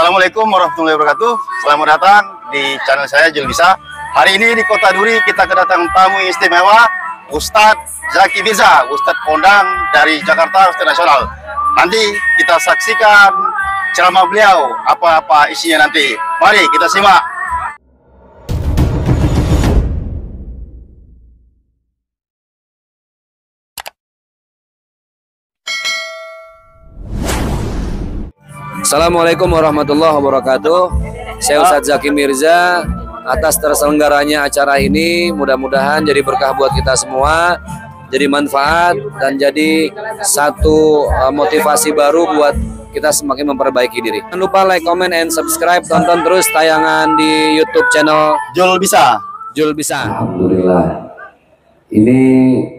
Assalamualaikum warahmatullahi wabarakatuh. Selamat datang di channel saya Jul Bisa. Hari ini di Kota Duri kita kedatangan tamu istimewa, Ustadz Zaki Mirza, Ustadz kondang dari Jakarta, Ustadz Nasional. Nanti kita saksikan ceramah beliau, apa-apa isinya nanti. Mari kita simak. Assalamualaikum warahmatullahi wabarakatuh. Saya Ustadz Zaki Mirza. Atas terselenggaranya acara ini, mudah-mudahan jadi berkah buat kita semua, jadi manfaat dan jadi satu motivasi baru buat kita semakin memperbaiki diri. Jangan lupa like, comment, and subscribe. Tonton terus tayangan di YouTube channel Jul Bisa. Jul Bisa. Alhamdulillah. Ini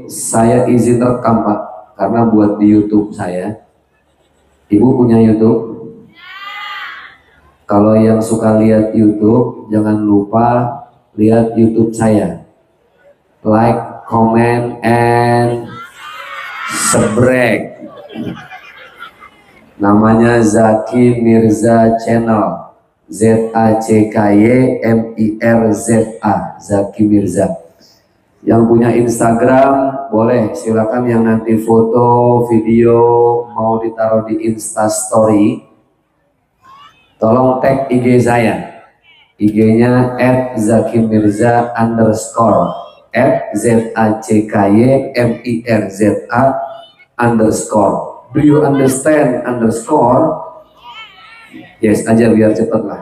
saya izin rekam Pak, karena buat di YouTube saya. Ibu punya YouTube? Kalau yang suka lihat YouTube, jangan lupa lihat YouTube saya. Like, comment, and subscribe. Namanya Zaki Mirza Channel. Z-A-C-K-Y-M-I-R-Z-A. Zaki Mirza. Yang punya Instagram boleh, silakan. Yang nanti foto, video mau ditaruh di Insta Story, tolong tag IG saya. IG-nya @zakimirza_, @ZACKYMIRZA_. Do you understand underscore? Yes aja biar cepet lah.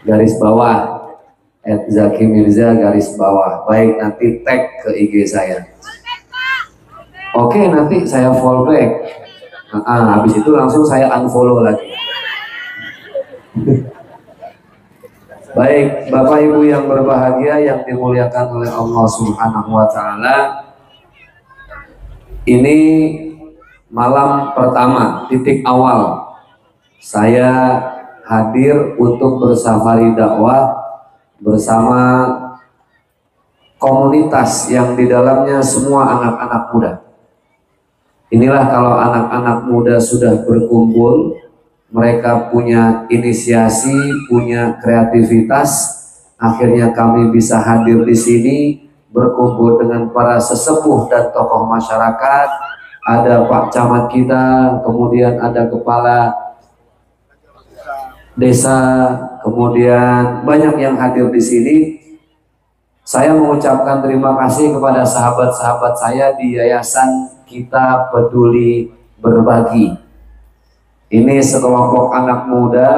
Garis bawah @zakimirza garis bawah. Baik, nanti tag ke IG saya. Oke, nanti saya follow back. Habis itu langsung saya unfollow lagi. Baik, Bapak Ibu yang berbahagia yang dimuliakan oleh Allah Subhanahu wa Ta'ala, ini malam pertama, titik awal saya hadir untuk bersafari dakwah bersama komunitas yang di dalamnya semua anak-anak muda. Inilah kalau anak-anak muda sudah berkumpul, mereka punya inisiasi, punya kreativitas, akhirnya kami bisa hadir di sini berkumpul dengan para sesepuh dan tokoh masyarakat. Ada Pak Camat kita, kemudian ada kepala desa, kemudian banyak yang hadir di sini. Saya mengucapkan terima kasih kepada sahabat-sahabat saya di Yayasan Kita Peduli Berbagi. Ini sekelompok anak muda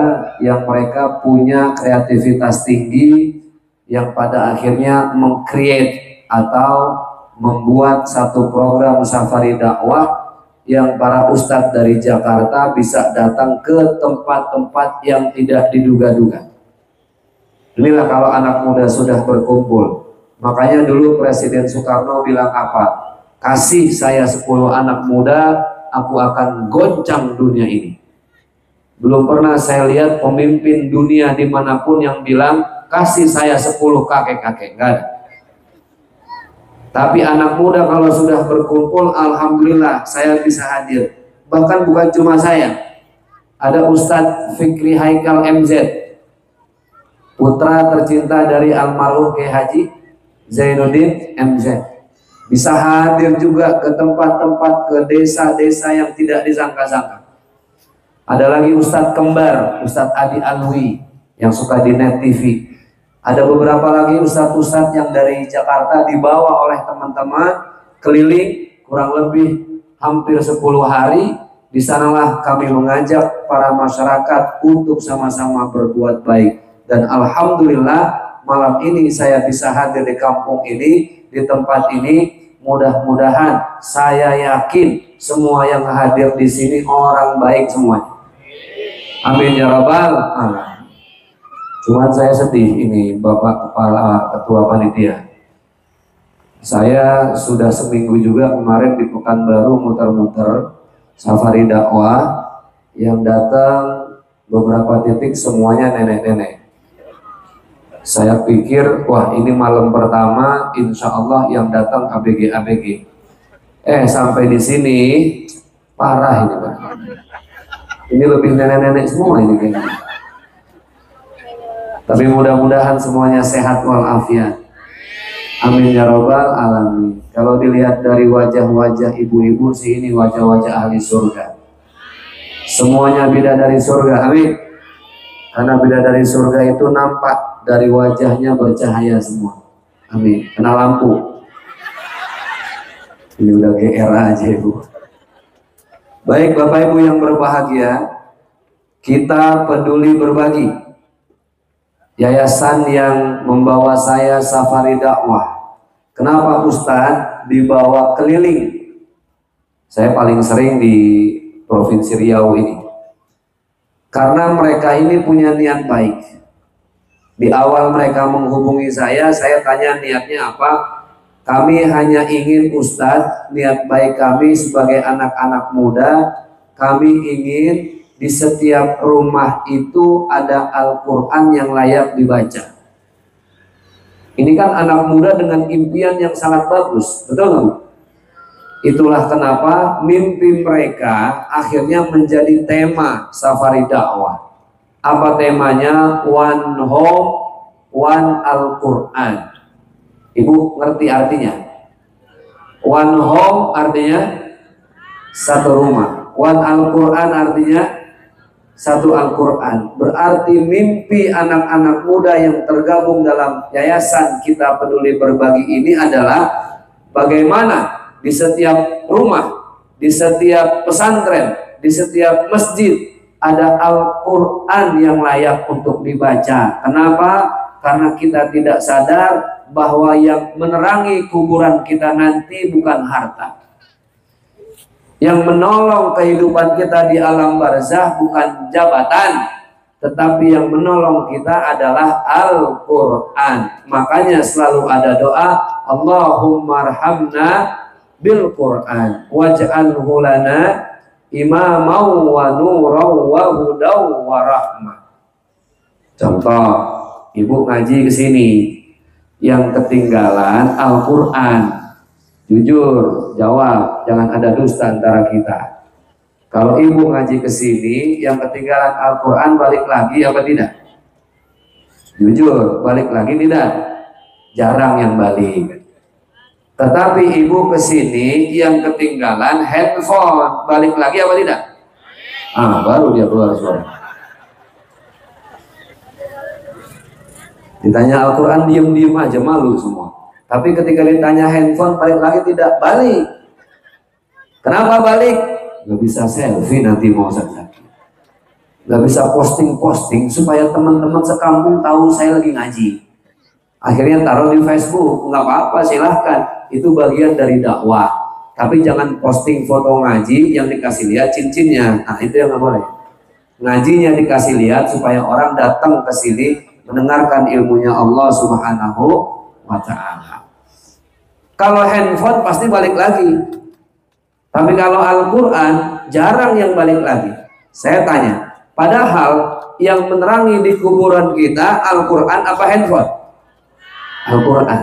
yang mereka punya kreativitas tinggi, yang pada akhirnya meng-create atau membuat satu program safari dakwah yang para ustadz dari Jakarta bisa datang ke tempat-tempat yang tidak diduga-duga. Inilah kalau anak muda sudah berkumpul. Makanya dulu Presiden Soekarno bilang apa? Kasih saya 10 anak muda, aku akan goncang dunia ini. Belum pernah saya lihat pemimpin dunia dimanapun yang bilang kasih saya 10 kakek-kakek, enggak ada. Tapi anak muda kalau sudah berkumpul, alhamdulillah saya bisa hadir. Bahkan bukan cuma saya, ada Ustadz Fikri Haikal MZ, putra tercinta dari almarhum Kiai Haji Zainuddin MZ, bisa hadir juga ke tempat-tempat, ke desa-desa yang tidak disangka-sangka. Ada lagi Ustadz Kembar, Ustadz Adi Alwi yang suka di Net TV. Ada beberapa lagi ustadz-ustadz yang dari Jakarta dibawa oleh teman-teman keliling kurang lebih hampir 10 hari. Di sanalah kami mengajak para masyarakat untuk sama-sama berbuat baik. Dan alhamdulillah malam ini saya bisa hadir di kampung ini, di tempat ini. Mudah-mudahan, saya yakin semua yang hadir di sini orang baik semuanya. Amin ya rabbal alamin. Cuman saya sedih ini Bapak Kepala Ketua Panitia. Saya sudah seminggu juga kemarin di Pekanbaru muter-muter safari dakwah, yang datang beberapa titik semuanya nenek-nenek. Saya pikir wah ini malam pertama, insya Allah yang datang ABG. Sampai di sini parah ini Pak. Ini lebih nenek-nenek semua ini kayaknya. Tapi mudah-mudahan semuanya sehat walafiat. Amin ya robbal alamin. Kalau dilihat dari wajah-wajah ibu-ibu sih, ini wajah-wajah ahli surga. Semuanya bidadari surga, amin. Karena bidadari surga itu nampak dari wajahnya bercahaya semua, amin. Kena lampu. Ini udah GR aja ibu. Baik Bapak Ibu yang berbahagia, kita peduli berbagi. Yayasan yang membawa saya safari dakwah. Kenapa Ustadz dibawa keliling? Saya paling sering di Provinsi Riau ini. Karena mereka ini punya niat baik. Di awal mereka menghubungi saya tanya niatnya apa? Kami hanya ingin Ustadz, niat baik kami sebagai anak-anak muda, kami ingin di setiap rumah itu ada Al-Quran yang layak dibaca. Ini kan anak muda dengan impian yang sangat bagus, betul nggak? Itulah kenapa mimpi mereka akhirnya menjadi tema safari dakwah. Apa temanya? One Home, One Al-Quran. Ibu ngerti artinya? One Home artinya satu rumah. One Al-Quran artinya satu Al-Quran. Berarti mimpi anak-anak muda yang tergabung dalam yayasan Kita Peduli Berbagi ini adalah bagaimana di setiap rumah, di setiap pesantren, di setiap masjid ada Al-Quran yang layak untuk dibaca. Kenapa? Karena kita tidak sadar bahwa yang menerangi kuburan kita nanti bukan harta. Yang menolong kehidupan kita di alam barzah bukan jabatan, tetapi yang menolong kita adalah Al-Quran. Makanya selalu ada doa, Allahumma arhamna bil Quran waj'alhu lana imamau wa nurau wa hudau wa rahmah. Contoh, ibu ngaji ke sini yang ketinggalan Al-Quran, jujur jawab, jangan ada dusta antara kita. Kalau ibu ngaji ke sini yang ketinggalan Al-Quran, balik lagi apa tidak? Jujur, balik lagi tidak? Jarang yang balik. Tetapi ibu ke sini yang ketinggalan handphone, balik lagi apa tidak? Baru dia keluar suara. Ditanya Al-Quran diem-diem aja, malu semua. Tapi ketika ditanya handphone, balik lagi tidak? Balik. Kenapa balik? Gak bisa selfie nanti mau saja. Gak bisa posting-posting supaya teman-teman sekampung tahu saya lagi ngaji. Akhirnya taruh di Facebook. Nggak apa-apa, silahkan. Itu bagian dari dakwah. Tapi jangan posting foto ngaji yang dikasih lihat cincinnya. Nah itu yang nggak boleh. Ngajinya dikasih lihat supaya orang datang ke sini mendengarkan ilmunya Allah Subhanahu wa ta'ala. Kalau handphone pasti balik lagi. Tapi kalau Al-Quran jarang yang balik lagi. Saya tanya, padahal yang menerangi di kuburan kita Al-Quran apa handphone? Al-Quran.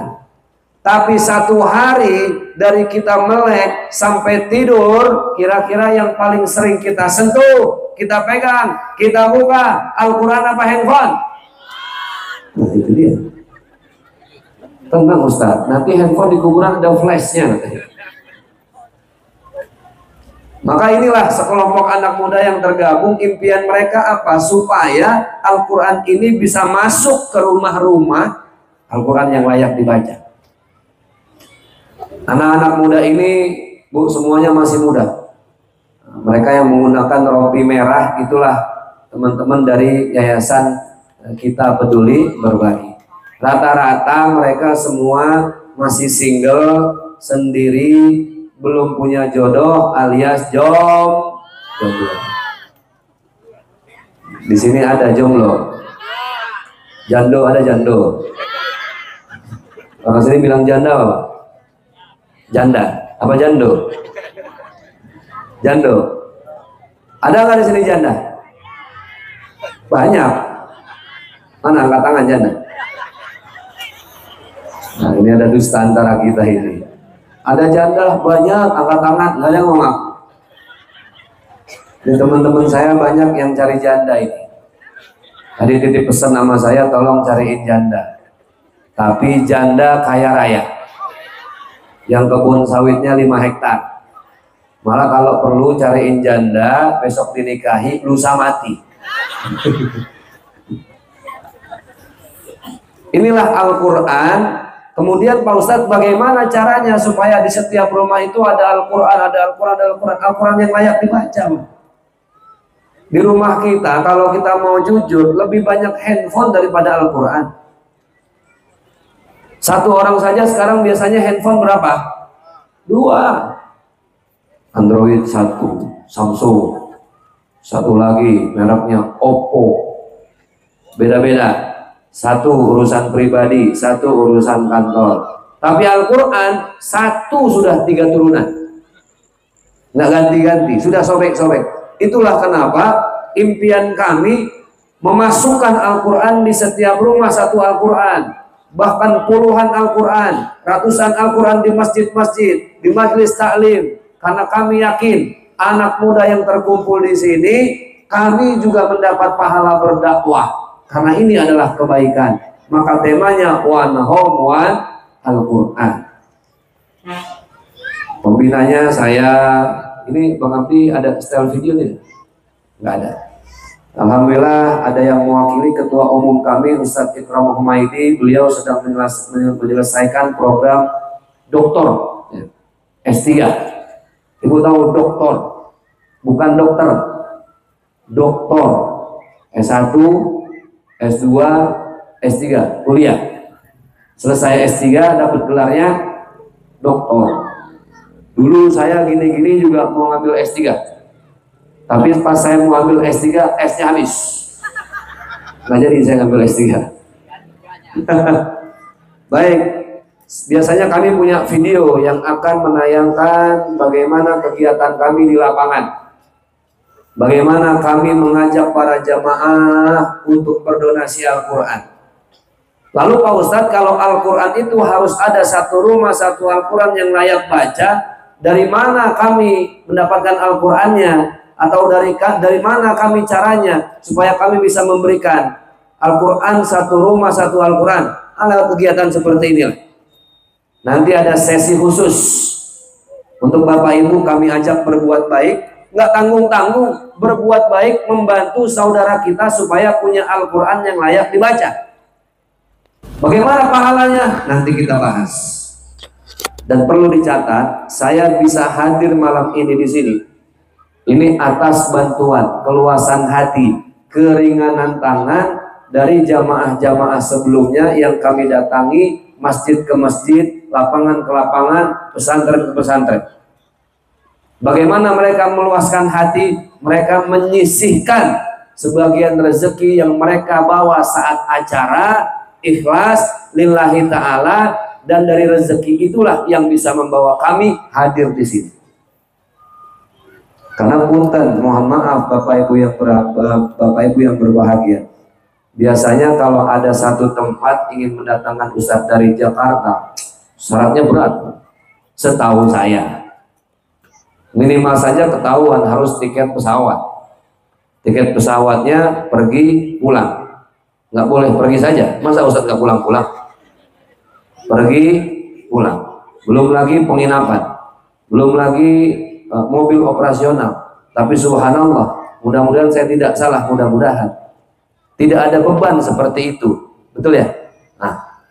Tapi satu hari dari kita melek sampai tidur, kira-kira yang paling sering kita sentuh, kita pegang, kita buka Al-Quran apa handphone? Nah itu dia. Tenang Ustaz, nanti handphone di kuburan ada flashnya. Maka inilah sekelompok anak muda yang tergabung, impian mereka apa? Supaya Al-Quran ini bisa masuk ke rumah-rumah, Al-Quran yang layak dibaca. Anak-anak muda ini, Bu, semuanya masih muda. Mereka yang menggunakan rompi merah, itulah teman-teman dari Yayasan Kita Peduli Berbagi. Rata-rata mereka semua masih single, sendiri, belum punya jodoh alias jomblo. Di sini ada jomblo, jando ada jando. Orang sini bilang janda apa? Janda apa jando? Jando. Ada nggak di sini janda? Banyak. Mana angkat tangan janda? Nah ini ada dusta antara kita ini. Ada janda banyak, angkat tangan, nggak ada yang ngomong. Di teman-teman saya banyak yang cari janda ini. Tadi titip pesan nama saya, tolong cariin janda. Tapi janda kaya raya. Yang kebun sawitnya 5 hektar. Malah kalau perlu cariin janda, besok dinikahi, lusa mati. Inilah Al-Quran. Kemudian Pak Ustadz, bagaimana caranya supaya di setiap rumah itu ada Al-Quran, ada Al-Quran, ada Al-Quran, Al-Quran yang layak dibaca? Di rumah kita, kalau kita mau jujur, lebih banyak handphone daripada Al-Quran. Satu orang saja sekarang biasanya handphone berapa? 2. Android 1, Samsung. Satu lagi mereknya Oppo. Beda-beda. Satu urusan pribadi, satu urusan kantor. Tapi Al-Quran, satu sudah 3 turunan. Nggak ganti-ganti, sudah sobek-sobek. Itulah kenapa impian kami memasukkan Al-Quran di setiap rumah, satu Al-Quran. Bahkan puluhan Al-Quran, ratusan Al-Quran di masjid-masjid, di majelis taklim. Karena kami yakin anak muda yang terkumpul di sini, kami juga mendapat pahala berdakwah. Karena ini adalah kebaikan. Maka temanya One Home One Al-Quran. Pembinanya saya, ini Bang Abdi ada style video nih? Nggak ada. Alhamdulillah ada yang mewakili ketua umum kami Ustadz Ikram Humaydi. Beliau sedang menyelesaikan program doktor S3. Ibu tahu doktor, bukan dokter, doktor S1, S2, S3, kuliah. Selesai S3 dapat gelarnya doktor. Dulu saya gini-gini juga mau ngambil S3. Tapi pas saya mau ambil S3, S-nya habis. Nggak jadi saya ngambil S3. Baik, biasanya kami punya video yang akan menayangkan bagaimana kegiatan kami di lapangan. Bagaimana kami mengajak para jamaah untuk berdonasi Al-Quran. Lalu Pak Ustadz, kalau Al-Quran itu harus ada satu rumah, satu Al-Quran yang layak baca, dari mana kami mendapatkan Al-Qurannya? Atau dari mana kami caranya supaya kami bisa memberikan Al-Quran satu rumah, satu Al-Quran? Ada kegiatan seperti ini. Nanti ada sesi khusus untuk Bapak Ibu, kami ajak berbuat baik. Nggak tanggung-tanggung, berbuat baik, membantu saudara kita supaya punya Al-Quran yang layak dibaca. Bagaimana pahalanya? Nanti kita bahas. Dan perlu dicatat, saya bisa hadir malam ini di sini. Ini atas bantuan, keluasan hati, keringanan tangan dari jamaah-jamaah sebelumnya yang kami datangi masjid ke masjid, lapangan ke lapangan, pesantren ke pesantren. Bagaimana mereka meluaskan hati, mereka menyisihkan sebagian rezeki yang mereka bawa saat acara, ikhlas, lillahi ta'ala, dan dari rezeki itulah yang bisa membawa kami hadir di sini. Karena punten, mohon maaf Bapak Ibu yang berbahagia. Biasanya kalau ada satu tempat ingin mendatangkan ustadz dari Jakarta, syaratnya berat. Setahu saya. Minimal saja ketahuan harus tiket pesawat. Tiket pesawatnya pergi pulang. Nggak boleh pergi saja. Masa Ustadz nggak pulang-pulang? Pergi pulang. Belum lagi penginapan. Belum lagi mobil operasional. Tapi subhanallah, mudah-mudahan saya tidak salah, mudah-mudahan tidak ada beban seperti itu. Betul ya? Nah,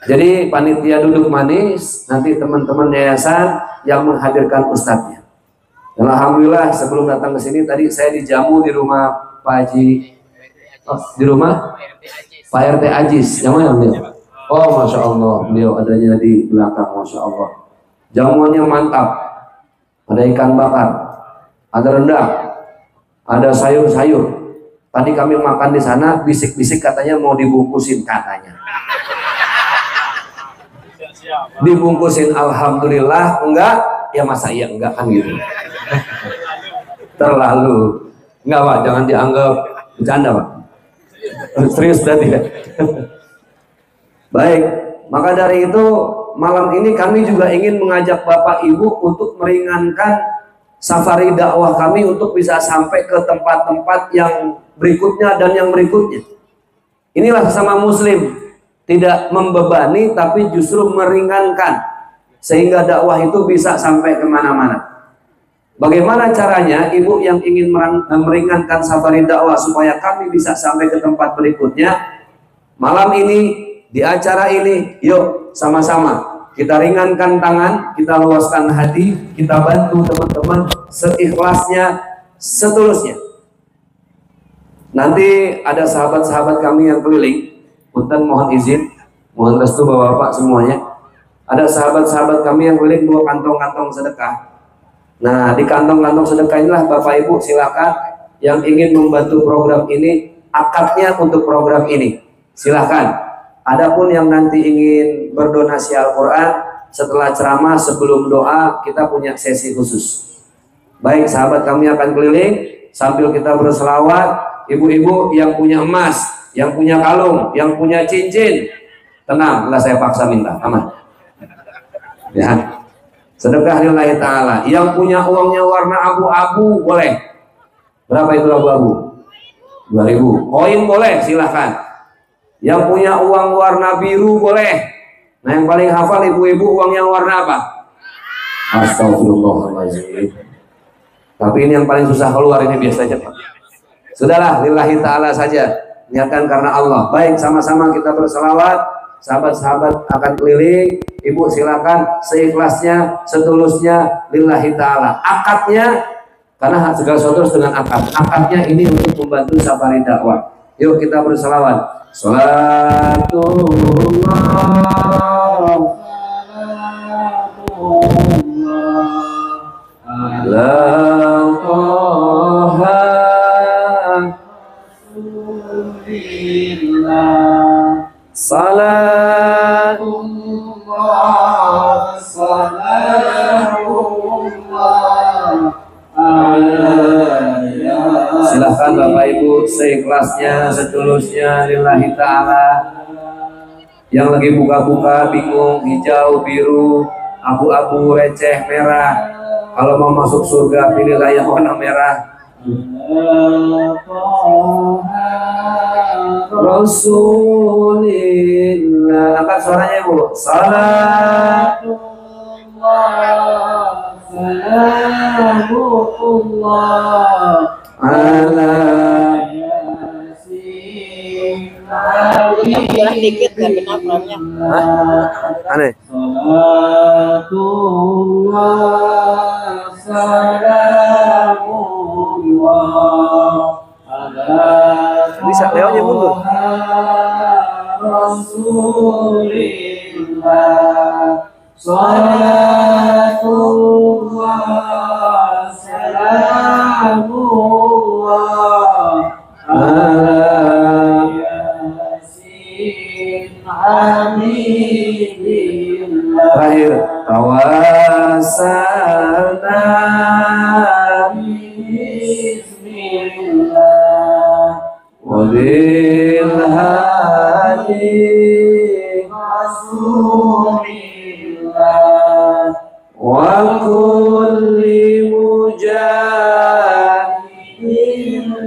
jadi panitia duduk manis, nanti teman-teman yayasan yang menghadirkan ustadznya. Dan alhamdulillah sebelum datang ke sini tadi saya dijamu di rumah Pak Haji, di rumah Pak RT Ajis. Yang mana beliau? Oh, masya Allah, beliau adanya di belakang, masya Allah. Jamuannya mantap. Ada ikan bakar, ada rendang, ada sayur-sayur. Tadi kami makan di sana, bisik-bisik katanya mau dibungkusin katanya. Dibungkusin, alhamdulillah. Enggak, ya masa iya enggak kan gitu. Terlalu. Enggak Pak, jangan dianggap bercanda Pak. Serius berarti ya. Baik, maka dari itu malam ini kami juga ingin mengajak Bapak Ibu untuk meringankan safari dakwah kami untuk bisa sampai ke tempat-tempat yang berikutnya dan yang berikutnya. Inilah sesama muslim, tidak membebani tapi justru meringankan, sehingga dakwah itu bisa sampai kemana-mana. Bagaimana caranya ibu yang ingin meringankan safari dakwah supaya kami bisa sampai ke tempat berikutnya? Malam ini, di acara ini, yuk sama-sama kita ringankan tangan, kita luaskan hati, kita bantu teman-teman seikhlasnya, setulusnya. Nanti ada sahabat-sahabat kami yang keliling, punten mohon izin, mohon restu bapak-bapak semuanya. Ada sahabat-sahabat kami yang keliling bawa kantong-kantong sedekah. Nah, di kantong-kantong sedekah inilah Bapak Ibu silakan yang ingin membantu program ini, akadnya untuk program ini. Silakan. Adapun yang nanti ingin berdonasi Al-Quran setelah ceramah sebelum doa, kita punya sesi khusus. Baik, sahabat kami akan keliling sambil kita berselawat. Ibu-ibu yang punya emas, yang punya kalung, yang punya cincin, tenang, enggak saya paksa minta, aman. Ya, sedekah lillahi ta'ala. Yang punya uangnya warna abu-abu boleh. Berapa itu abu-abu? 2.000. Koin boleh, silahkan. Yang punya uang warna biru boleh. Nah, yang paling hafal ibu-ibu uang yang warna apa? Astagfirullahaladzim. Tapi ini yang paling susah keluar ini biasanya, Pak. Sudahlah, lillahi ta'ala saja, niatkan karena Allah. Baik, sama-sama kita berselawat. Sahabat-sahabat akan keliling. Ibu silakan seikhlasnya, setulusnya, lillahi ta'ala. Akadnya, karena segala sesuatu dengan akad. Akadnya ini untuk membantu safari dakwah. Yuk kita berselawat. Salatullah ala Toha salatullah salamullah. Silahkan Bapak Ibu seikhlasnya, setulusnya, lillahi ta'ala. Yang lagi buka-buka bingung, hijau, biru, abu-abu, receh, merah. Kalau mau masuk surga pilihlah yang warna merah. Rasulillah. Angkat suaranya Ibu. Salatullah salamullah ala yasin. Jalan dikit gak kena perannya. Aneh. Salatullah salamullah ala Bisa lewatnya mundur. Rasulillah. Salatullah salamullah ala yasin hamidillah. Terakhir, tawasalna bismillah wa bil hadi rasulillah wa kulli mujahidin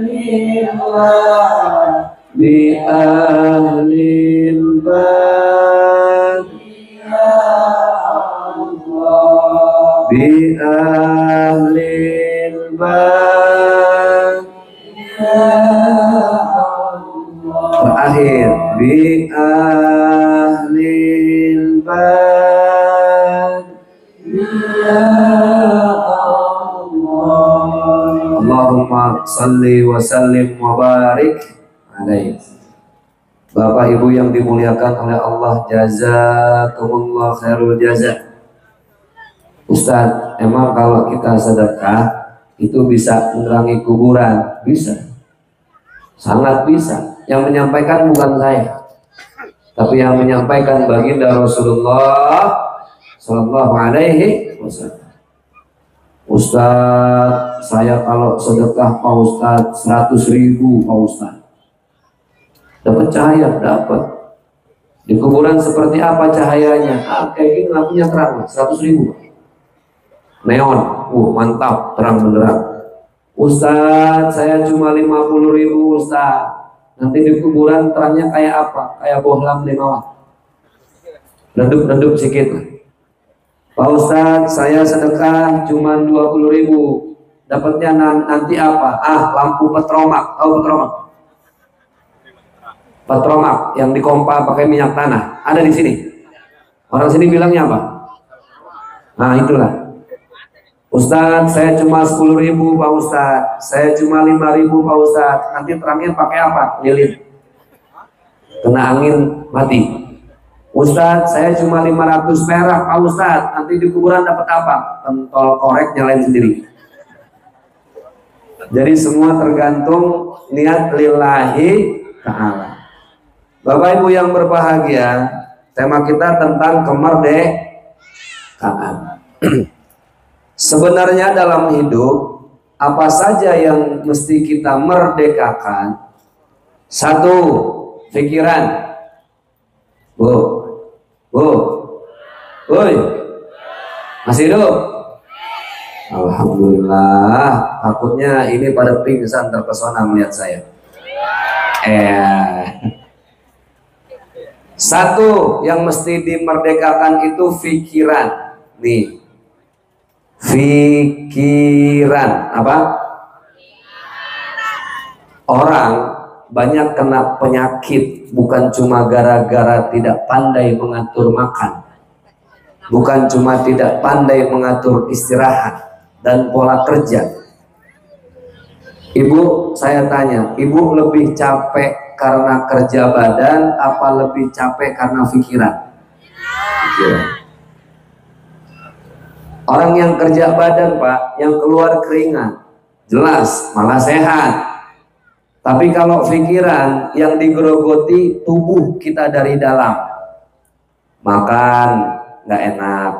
lillah bi ahlil bad ya Allah bi ahlil bad ya Allah. Terakhir, bi ahlil bad ya Allah. Allahumma salli wa sallim wa barik alaih. Bapak Ibu yang dimuliakan oleh Allah, jazakumullah khairul jaza. Ustaz, emang kalau kita sedekah itu bisa menerangi kuburan? Bisa, sangat bisa. Yang menyampaikan bukan saya, tapi yang menyampaikan baginda Rasulullah Sallallahu Alaihi Wasallam. Ustaz, saya kalau sedekah Pak Ustaz 100.000 Pak Ustaz. Dapat cahaya? Dapat. Di kuburan seperti apa cahayanya? Kayak gini lampunya terang, 100.000. neon, mantap, terang benderang. Ustadz, saya cuma 50.000 Ustadz. Nanti di kuburan terangnya kayak apa? Kayak bohlam 5 watt. Redup-redup sedikit. Pak Ustadz, saya sedekah cuma 20.000. Dapatnya nanti apa? Lampu petromak. Tahu petromak? Petromak yang dipompa pakai minyak tanah. Ada di sini. Orang sini bilangnya apa? Nah, itulah. Ustadz, saya cuma 10.000 Pak Ustadz. Saya cuma 5.000 Pak Ustadz. Nanti terangnya pakai apa? Lilin. Kena angin mati. Ustadz, saya cuma 500 perak Pak Ustadz. Nanti di kuburan dapat apa? Pentol korek nyalain sendiri. Jadi semua tergantung niat lillahi ta'ala. Bapak Ibu yang berbahagia, tema kita tentang kemerdekaan. Sebenarnya dalam hidup, apa saja yang mesti kita merdekakan? 1, pikiran. Woi, masih hidup? Alhamdulillah. Takutnya ini pada pingsan terpesona melihat saya. 1 yang mesti dimerdekakan itu pikiran. Nih, pikiran apa? Orang banyak kena penyakit bukan cuma gara-gara tidak pandai mengatur makan, bukan cuma tidak pandai mengatur istirahat dan pola kerja. Ibu, saya tanya, ibu lebih capek karena kerja badan apa lebih capek karena pikiran? Pikiran. Orang yang kerja badan, Pak, yang keluar keringat, jelas malah sehat. Tapi kalau pikiran yang digerogoti tubuh kita dari dalam, makan nggak enak,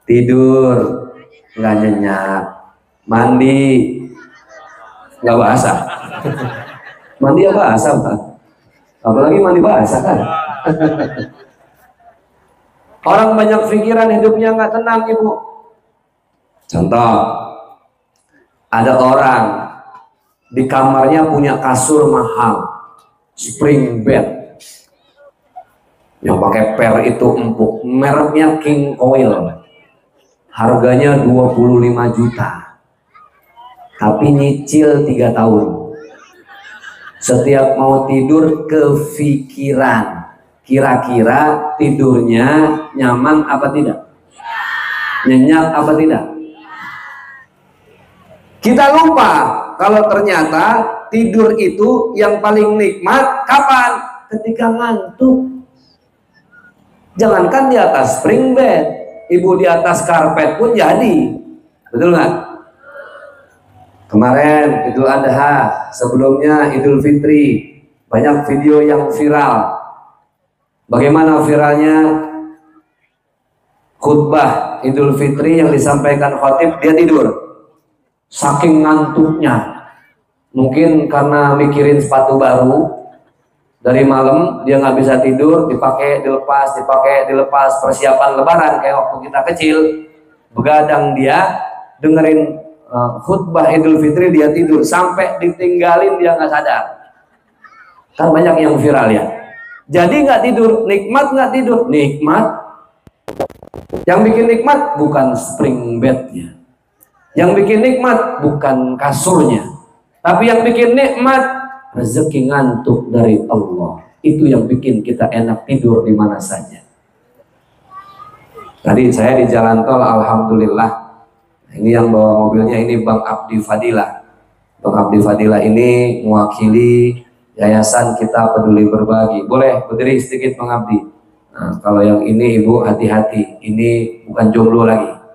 tidur nggak nyenyak, mandi nggak basah. Mandi ya basah, Pak. Apalagi mandi basah kan. Orang banyak pikiran, hidupnya nggak tenang, Ibu. Contoh, ada orang di kamarnya punya kasur mahal, spring bed, yang pakai per itu empuk, mereknya King Coil, harganya 25 juta, tapi nyicil 3 tahun. Setiap mau tidur kepikiran, kira-kira tidurnya nyaman apa tidak, nyenyak apa tidak. Kita lupa kalau ternyata tidur itu yang paling nikmat kapan? Ketika ngantuk. Jangankan di atas spring bed, ibu di atas karpet pun jadi. Betul nggak? Kemarin Idul Adha, sebelumnya Idul Fitri, banyak video yang viral. Bagaimana viralnya? Khutbah Idul Fitri yang disampaikan khotib, dia tidur. Saking ngantuknya, mungkin karena mikirin sepatu baru dari malam, dia nggak bisa tidur, dipakai dilepas, persiapan lebaran kayak waktu kita kecil. Begadang dia dengerin khutbah Idul Fitri, dia tidur sampai ditinggalin dia nggak sadar. Kan banyak yang viral ya. Jadi nggak tidur, nikmat nggak tidur, nikmat. Yang bikin nikmat bukan spring bednya. Yang bikin nikmat bukan kasurnya, tapi yang bikin nikmat rezeki ngantuk dari Allah. Itu yang bikin kita enak tidur di mana saja. Tadi saya di jalan tol, alhamdulillah. Ini yang bawa mobilnya ini Bang Abdi Fadilah. Bang Abdi Fadilah ini mewakili Yayasan Kita Peduli Berbagi. Boleh berdiri sedikit Bang Abdi. Nah, kalau yang ini ibu hati-hati, ini bukan jomblo lagi.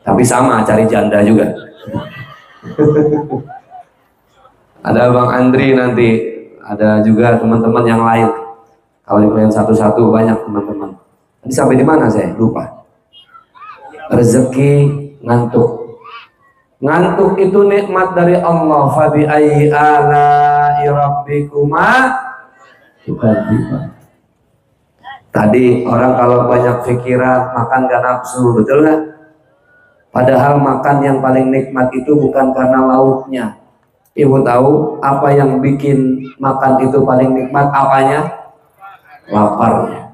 Tapi sama, cari janda juga. Ada Bang Andri nanti, ada juga teman-teman yang lain. Kalau yang satu-satu banyak teman-teman. Tadi sampai di mana saya? Lupa. Rezeki ngantuk. Ngantuk itu nikmat dari Allah. Fabi ayyi ala'i rabbikuma tukadziban. Tadi orang kalau banyak pikiran makan gak nafsu, betul nggak? Padahal makan yang paling nikmat itu bukan karena lauknya. Ibu tahu apa yang bikin makan itu paling nikmat? Apanya? Laparnya.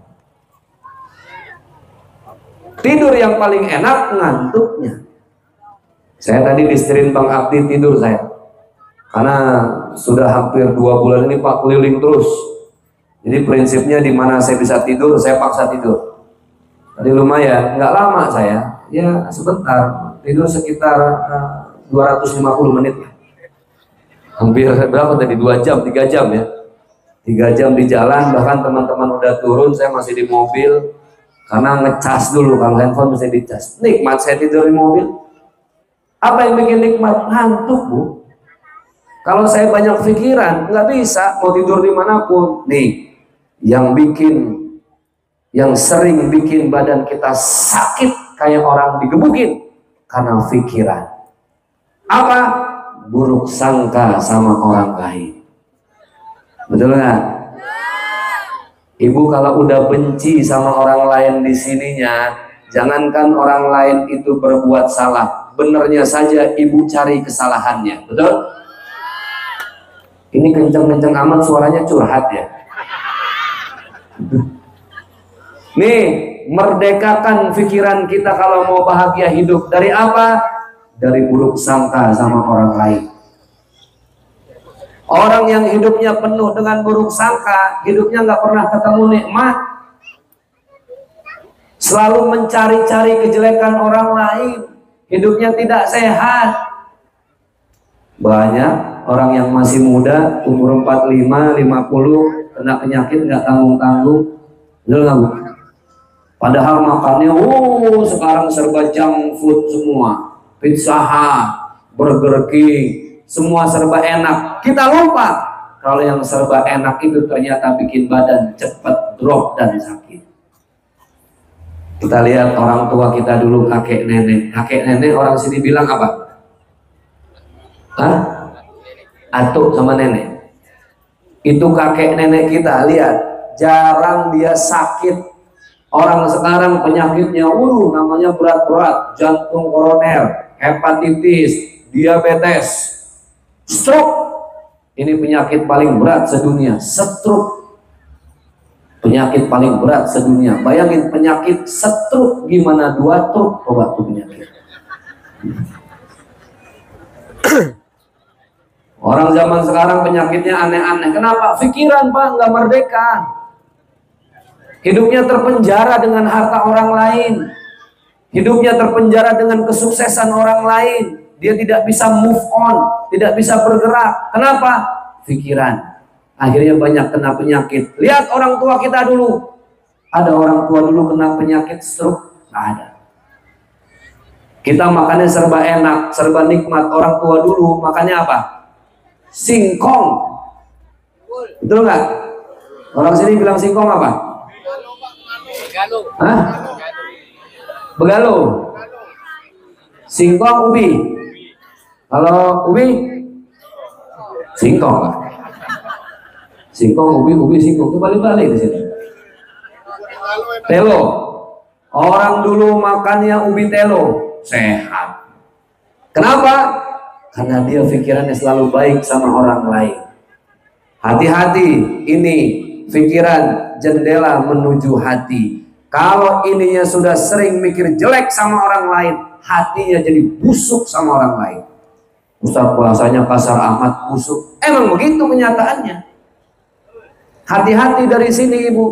Tidur yang paling enak ngantuknya. Saya tadi diserin Bang Abdi tidur saya. Karena sudah hampir 2 bulan ini Pak keliling terus. Jadi prinsipnya di mana saya bisa tidur, saya paksa tidur. Tadi lumayan, nggak lama saya. Ya sebentar, tidur sekitar 250 menit. Hampir berapa tadi? 2 jam, 3 jam ya. 3 jam di jalan, bahkan teman-teman udah turun, saya masih di mobil. Karena ngecas dulu, kalau handphone mesti dicas. Nikmat saya tidur di mobil. Apa yang bikin nikmat? Ngantuk, Bu. Kalau saya banyak pikiran, nggak bisa mau tidur dimanapun. Nih, yang sering bikin badan kita sakit kayak orang digebukin karena pikiran. Apa? Buruk sangka sama orang lain. Betul nggak? Ibu kalau udah benci sama orang lain di sininya, jangankan orang lain itu berbuat salah, benernya saja ibu cari kesalahannya. Betul? Ini kenceng-kenceng amat suaranya curhat ya. Nih, merdekakan pikiran kita kalau mau bahagia hidup. Dari apa? Dari buruk sangka sama orang lain. Orang yang hidupnya penuh dengan buruk sangka, hidupnya nggak pernah ketemu nikmat. Selalu mencari-cari kejelekan orang lain, hidupnya tidak sehat. Banyak orang yang masih muda, umur 45, 50, kena penyakit nggak tanggung-tanggung. Betul nggak, Bu? Padahal makannya, sekarang serba junk food semua, Pizza Hut, Burger King, semua serba enak. Kita lupa kalau yang serba enak itu ternyata bikin badan cepat drop dan sakit. Kita lihat orang tua kita dulu, kakek nenek. Kakek nenek orang sini bilang apa? Hah? Atuk sama nenek. Itu kakek nenek kita, lihat, jarang dia sakit. Orang sekarang penyakitnya, namanya berat-berat, jantung koroner, hepatitis, diabetes, stroke. Ini penyakit paling berat sedunia, stroke. Penyakit paling berat sedunia. Bayangin penyakit stroke gimana 2 truk obat tuh penyakit. Orang zaman sekarang penyakitnya aneh-aneh. Kenapa? Pikiran, Pak, nggak merdeka. Hidupnya terpenjara dengan harta orang lain. Hidupnya terpenjara dengan kesuksesan orang lain. Dia tidak bisa move on, tidak bisa bergerak. Kenapa? Pikiran. Akhirnya banyak kena penyakit. Lihat orang tua kita dulu. Ada orang tua dulu kena penyakit stroke? Nggak ada. Kita makannya serba enak, serba nikmat. Orang tua dulu makannya apa? Singkong. Betul nggak? Orang sini bilang singkong apa? Hah? Begalo. Singkong, ubi. Kalau ubi, singkong. Singkong, ubi, singkong. Itu balik-balik di sini. Telo. Orang dulu makannya ubi telo, sehat. Kenapa? Karena dia pikirannya selalu baik sama orang lain. Hati-hati, ini pikiran jendela menuju hati. Kalau ininya sudah sering mikir jelek sama orang lain, hatinya jadi busuk sama orang lain. Ustaz bahasanya kasar amat, busuk. Emang begitu kenyataannya. Hati-hati dari sini, Ibu.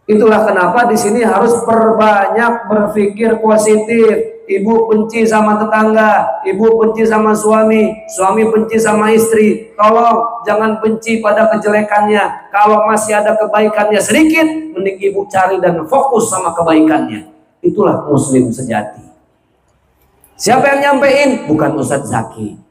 Itulah kenapa di sini harus perbanyak berpikir positif. Ibu benci sama tetangga, ibu benci sama suami, suami benci sama istri. Tolong jangan benci pada kejelekannya. Kalau masih ada kebaikannya sedikit, mending ibu cari dan fokus sama kebaikannya. Itulah muslim sejati. Siapa yang nyampein? Bukan Ustadz Zaki.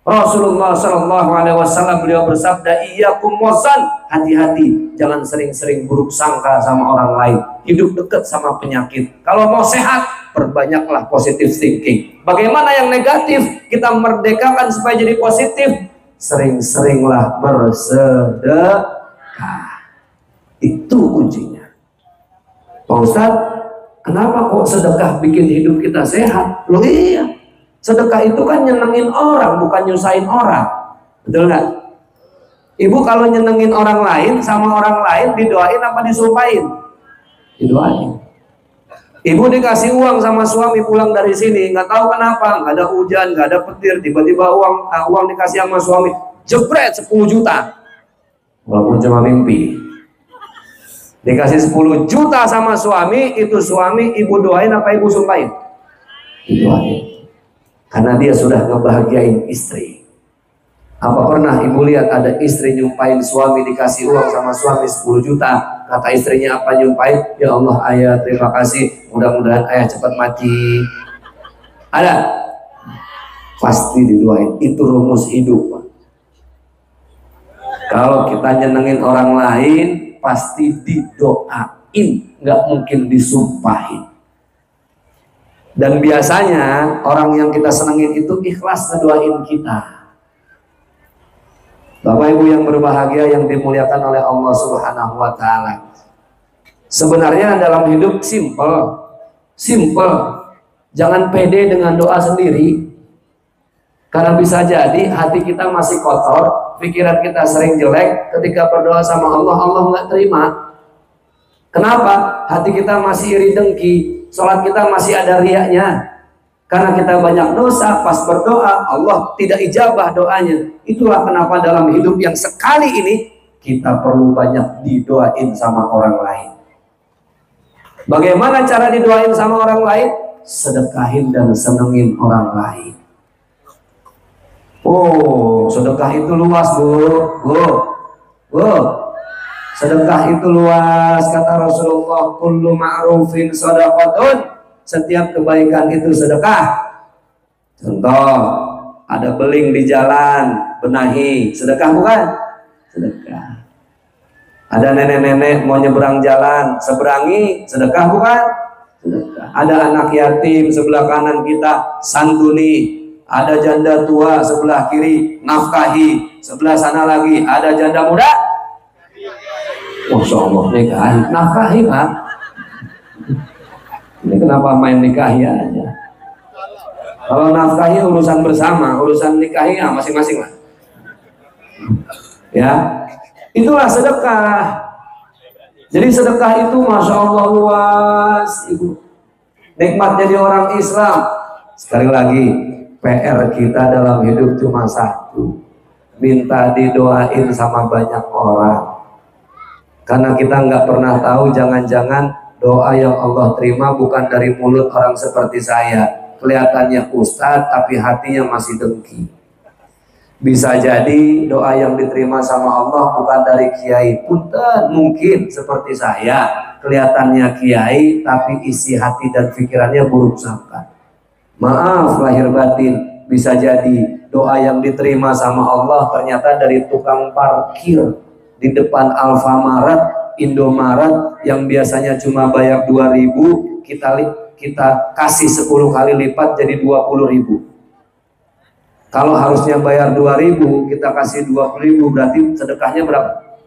Rasulullah SAW beliau bersabda, iyyakum wazan, hati-hati, jangan sering-sering buruk sangka sama orang lain. Hidup dekat sama penyakit. Kalau mau sehat, perbanyaklah positive thinking. Bagaimana yang negatif kita merdekakan supaya jadi positif? Sering-seringlah bersedekah. Itu kuncinya. Pak Ustadz, Kenapa kok sedekah bikin hidup kita sehat? Loh iya, sedekah itu kan nyenengin orang, bukan nyusahin orang. Betul nggak? Ibu kalau nyenengin orang lain sama orang lain didoain apa disumpahin? Didoain. Ibu dikasih uang sama suami pulang dari sini, nggak tahu kenapa, nggak ada hujan, nggak ada petir, tiba-tiba uang dikasih sama suami, jebret 10 juta. Walaupun cuma mimpi. Dikasih 10 juta sama suami, itu suami ibu doain apa ibu sumpahin? Doain. Karena dia sudah ngebahagiain istri. Apa pernah ibu lihat ada istri nyumpahin suami, dikasih uang sama suami 10 juta, kata istrinya apa nyumpahin? Ya Allah ayah terima kasih, mudah-mudahan ayah cepat mati. Ada? Pasti didoain. Itu rumus hidup, Pak. Kalau kita nyenengin orang lain pasti didoain, nggak mungkin disumpahin. Dan biasanya orang yang kita senengin itu ikhlas ngedoain kita. Bapak Ibu yang berbahagia yang dimuliakan oleh Allah Subhanahu wa taala. Sebenarnya dalam hidup simple. Jangan pede dengan doa sendiri. Karena bisa jadi hati kita masih kotor, pikiran kita sering jelek, ketika berdoa sama Allah, Allah nggak terima. Kenapa? Hati kita masih iri dengki, sholat kita masih ada riaknya. Karena kita banyak dosa, pas berdoa, Allah tidak ijabah doanya. Itulah kenapa dalam hidup yang sekali ini, kita perlu banyak didoain sama orang lain. Bagaimana cara didoain sama orang lain? Sedekahin dan senengin orang lain. Oh, sedekah itu luas, Bu. Sedekah itu luas, kata Rasulullah, kullu ma'rufin shadaqatun. Setiap kebaikan itu sedekah. Contoh, ada beling di jalan, benahi, sedekah bukan? Sedekah. Ada nenek-nenek mau nyeberang jalan, seberangi, sedekah bukan? Sedekah. Ada anak yatim sebelah kanan kita, santuni. Ada janda tua sebelah kiri, nafkahi. Sebelah sana lagi ada janda muda. Masya Allah, nikahi, nafkahi Pak. Ini kenapa main nikahi aja? Kalau nafkahi urusan bersama, urusan nikahi ya masing-masing lah. Ya, itulah sedekah. Jadi sedekah itu Masya Allah luas, Ibu. Nikmat jadi orang Islam. Sekali lagi, PR kita dalam hidup cuma satu, minta didoain sama banyak orang. Karena kita nggak pernah tahu, jangan-jangan doa yang Allah terima bukan dari mulut orang seperti saya, kelihatannya ustadz tapi hatinya masih dengki. Bisa jadi doa yang diterima sama Allah bukan dari kiai, punten mungkin seperti saya, kelihatannya kiai tapi isi hati dan pikirannya buruk sangka. Maaf lahir batin, bisa jadi doa yang diterima sama Allah ternyata dari tukang parkir di depan Alfamaret, Indomaret yang biasanya cuma bayar 2.000, kita kasih 10 kali lipat jadi 20.000. Kalau harusnya bayar 2.000, kita kasih 20.000, berarti sedekahnya berapa?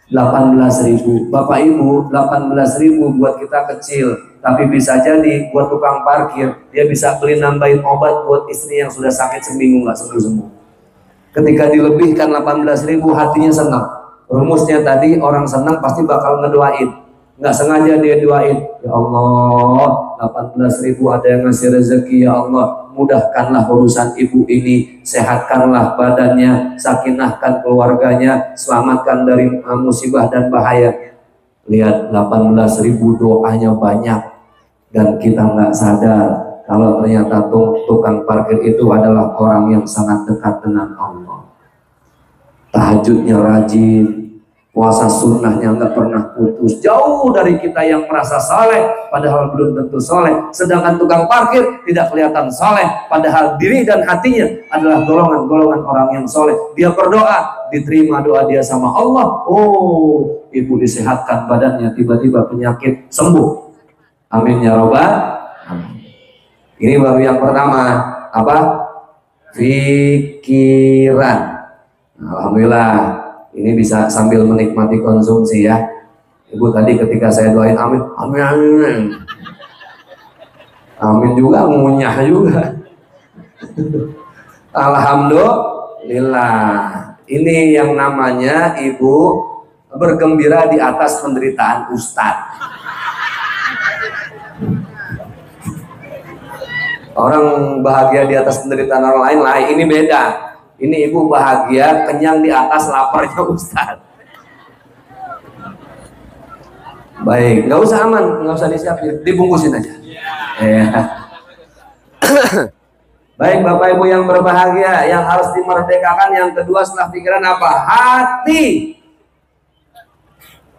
18.000. Bapak Ibu, 18.000 buat kita kecil, tapi bisa jadi buat tukang parkir dia bisa beli nambahin obat buat istri yang sudah sakit seminggu nggak sembuh-sembuh. Ketika dilebihkan 18.000, hatinya senang. Rumusnya tadi, orang senang pasti bakal ngedoain. Nggak sengaja dia doain, ya Allah 18.000 ada yang ngasih rezeki, ya Allah mudahkanlah urusan ibu ini, sehatkanlah badannya, sakinahkan keluarganya, selamatkan dari musibah dan bahaya. Lihat 18.000 doanya banyak, dan kita nggak sadar kalau ternyata tukang parkir itu adalah orang yang sangat dekat dengan Allah. Tahajudnya rajin, puasa sunnahnya nggak pernah putus, jauh dari kita yang merasa saleh padahal belum tentu saleh. Sedangkan tukang parkir tidak kelihatan saleh padahal diri dan hatinya adalah golongan-golongan orang yang saleh. Dia berdoa, diterima doa dia sama Allah. Oh, ibu disehatkan badannya, tiba-tiba penyakit sembuh. Amin ya robbal alamin. Ini baru yang pertama, apa? Pikiran. Alhamdulillah, ini bisa sambil menikmati konsumsi ya. Ibu tadi ketika saya doain amin, amin, amin, Amin juga, ngunyah juga. Alhamdulillah. Ini yang namanya ibu bergembira di atas penderitaan Ustadz. Orang bahagia di atas penderitaan orang lain, ini beda. Ini ibu bahagia kenyang di atas laparnya Ustadz. Baik, nggak usah aman, nggak usah disiapin, dibungkusin aja. Ya. Baik Bapak Ibu yang berbahagia, yang harus dimerdekakan yang kedua setelah pikiran apa? Hati.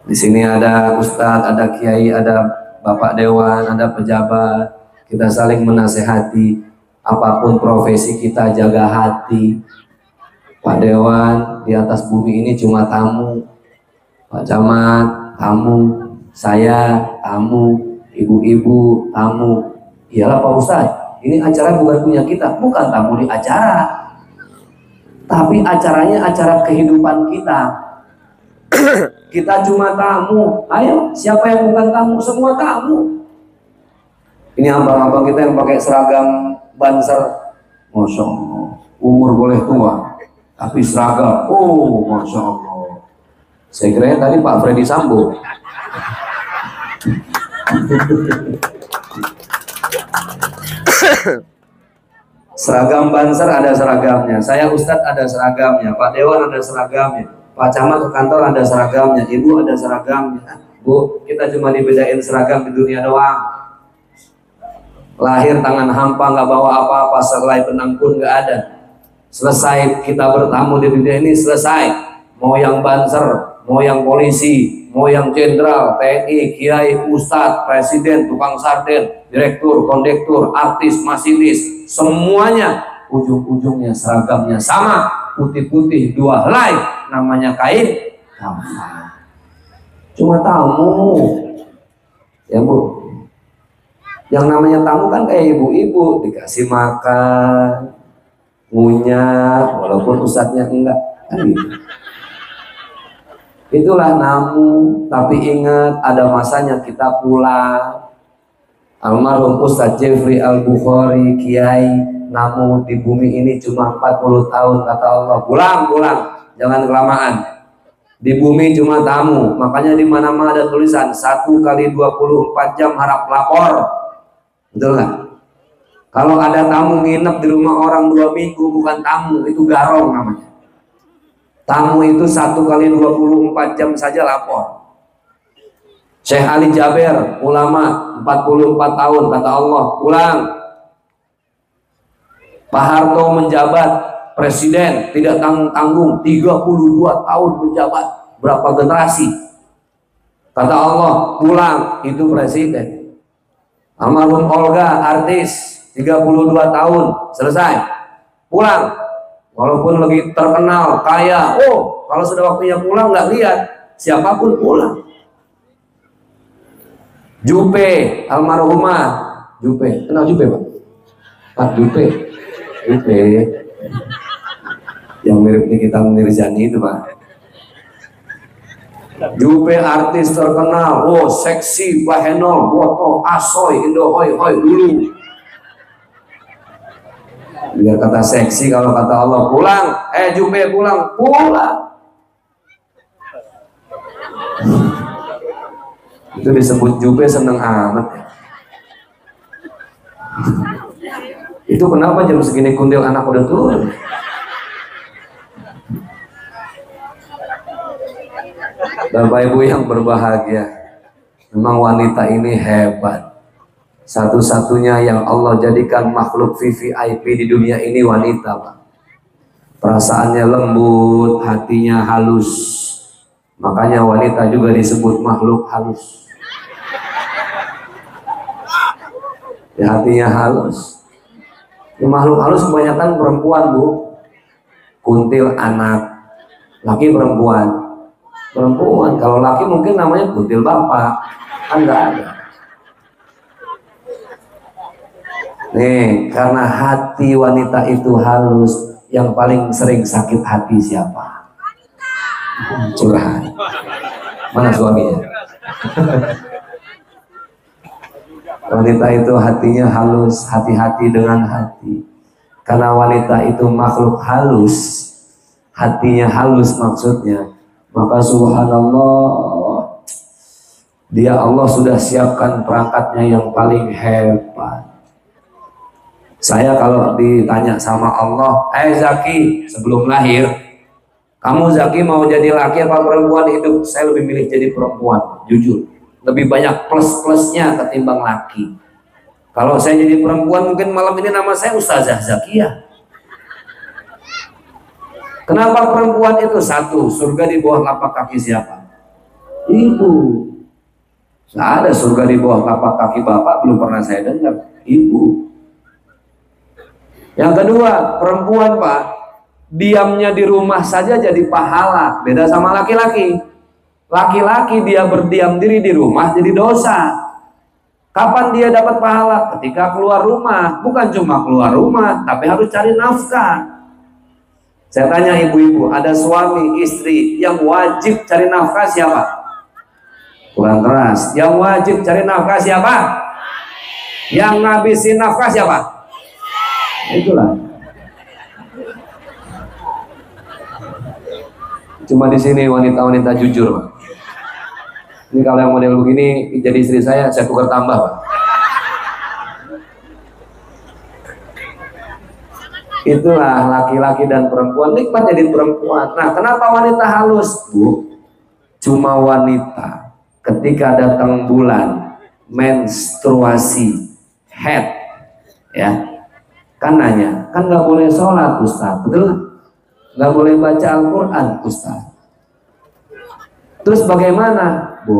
Di sini ada Ustadz, ada Kiai, ada Bapak Dewan, ada pejabat. Kita saling menasehati. Apapun profesi kita jaga hati. Pak Dewan di atas bumi ini cuma tamu. Pak Camat tamu. Saya tamu. Ibu-ibu tamu. Iyalah Pak Ustadz, ini acara bukan punya kita, bukan tamu di acara, tapi acaranya acara kehidupan kita. Kita cuma tamu. Ayo, siapa yang bukan tamu? Semua tamu. Ini abang-abang kita yang pakai seragam Banser, Masya Allah, umur boleh tua, tapi seragam, oh Masya Allah. Saya kira tadi Pak Freddy Sambo. Seragam Banser ada seragamnya, saya Ustadz ada seragamnya, Pak Dewan ada seragamnya, Pak Camat ke kantor ada seragamnya, Ibu ada seragamnya. Bu, kita cuma dibedain seragam di dunia doang. Lahir tangan hampa, nggak bawa apa-apa, selai benang pun nggak ada. Selesai kita bertamu di dunia ini, selesai. Mau yang Banser, mau yang polisi, mau yang jenderal, TNI, kiai, ustadz, presiden, tukang sarden, direktur, kondektur, artis, masinis, semuanya ujung-ujungnya seragamnya sama, putih-putih, dua helai, namanya kain kafan. Cuma tamu, ya Bu. Yang namanya tamu kan kayak ibu-ibu, dikasih makan, ngunyah, walaupun ustadznya enggak, kan gitu. Itulah namu, tapi ingat ada masanya kita pulang. Almarhum Ustadz Jeffrey Al-Bukhari, Kiai, namu di bumi ini cuma 40 tahun, kata Allah. Pulang, jangan kelamaan. Di bumi cuma tamu, makanya di mana-mana ada tulisan 1 kali 24 jam harap lapor. Betul nggak? Kalau ada tamu nginep di rumah orang 2 minggu, bukan tamu, itu garong namanya. Tamu itu 1 kali 24 jam saja lapor. Syekh Ali Jaber, ulama 44 tahun, kata Allah, pulang. Pak Harto menjabat presiden, tidak tanggung-tanggung, 32 tahun menjabat, berapa generasi. Kata Allah, pulang, itu presiden. Almarhum Olga, artis, 32 tahun, selesai, pulang. Walaupun lagi terkenal, kaya, oh kalau sudah waktunya pulang nggak lihat, siapapun pulang. Jupe, almarhumah, Jupe, kenal Jupe Pak? Pak Jupe, yang mirip Nikita Mirzani itu Pak. Jupe artis terkenal, oh seksi, bahenol, boto, asoy, indo, hoi dulu. Biar kata seksi, kalau kata Allah pulang, Jupe pulang. Itu disebut Jupe seneng amat. Itu kenapa jam segini kundil anak udah turun? Bapak Ibu yang berbahagia, memang wanita ini hebat. Satu-satunya yang Allah jadikan makhluk VVIP di dunia ini wanita, Pak. Perasaannya lembut, hatinya halus. Makanya wanita juga disebut makhluk halus. Ya, hatinya halus. Ya, makhluk halus kebanyakan perempuan, Bu. Kuntil anak, laki perempuan. Kalau laki mungkin namanya kuntil bapak, kan nggak ada. Nih, karena hati wanita itu halus, yang paling sering sakit hati siapa? Curhat. Mana suaminya? Wanita itu hatinya halus, hati-hati dengan hati. Karena wanita itu makhluk halus, hatinya halus maksudnya. Maka subhanallah, dia Allah sudah siapkan perangkatnya yang paling hebat. Saya kalau ditanya sama Allah, Zaki, sebelum lahir, kamu Zaki mau jadi laki apa perempuan hidup? Saya lebih milih jadi perempuan, jujur. Lebih banyak plus-plusnya ketimbang laki. Kalau saya jadi perempuan mungkin malam ini nama saya Ustazah Zakia. Kenapa perempuan itu? Satu, surga di bawah telapak kaki siapa? Ibu. Nggak ada surga di bawah telapak kaki bapak, belum pernah saya dengar. Ibu. Yang kedua, perempuan Pak, diamnya di rumah saja jadi pahala. Beda sama laki-laki. Laki-laki dia berdiam diri di rumah jadi dosa. Kapan dia dapat pahala? Ketika keluar rumah. Bukan cuma keluar rumah, tapi harus cari nafkah. Saya tanya ibu-ibu, ada suami, istri yang wajib cari nafkah siapa? Kurang keras. Yang wajib cari nafkah siapa? Yang ngabisin nafkah siapa? Itulah. Cuma di sini wanita-wanita jujur, Pak. Ini kalau yang model begini jadi istri saya tukar tambah, Pak. Itulah laki-laki dan perempuan, nikmat jadi perempuan. Nah, kenapa wanita halus, Bu? Cuma wanita ketika datang bulan menstruasi head, ya kan nanya, kan nggak boleh sholat Ustaz, betul? Nggak boleh baca Al-Quran Ustaz. Terus bagaimana, Bu?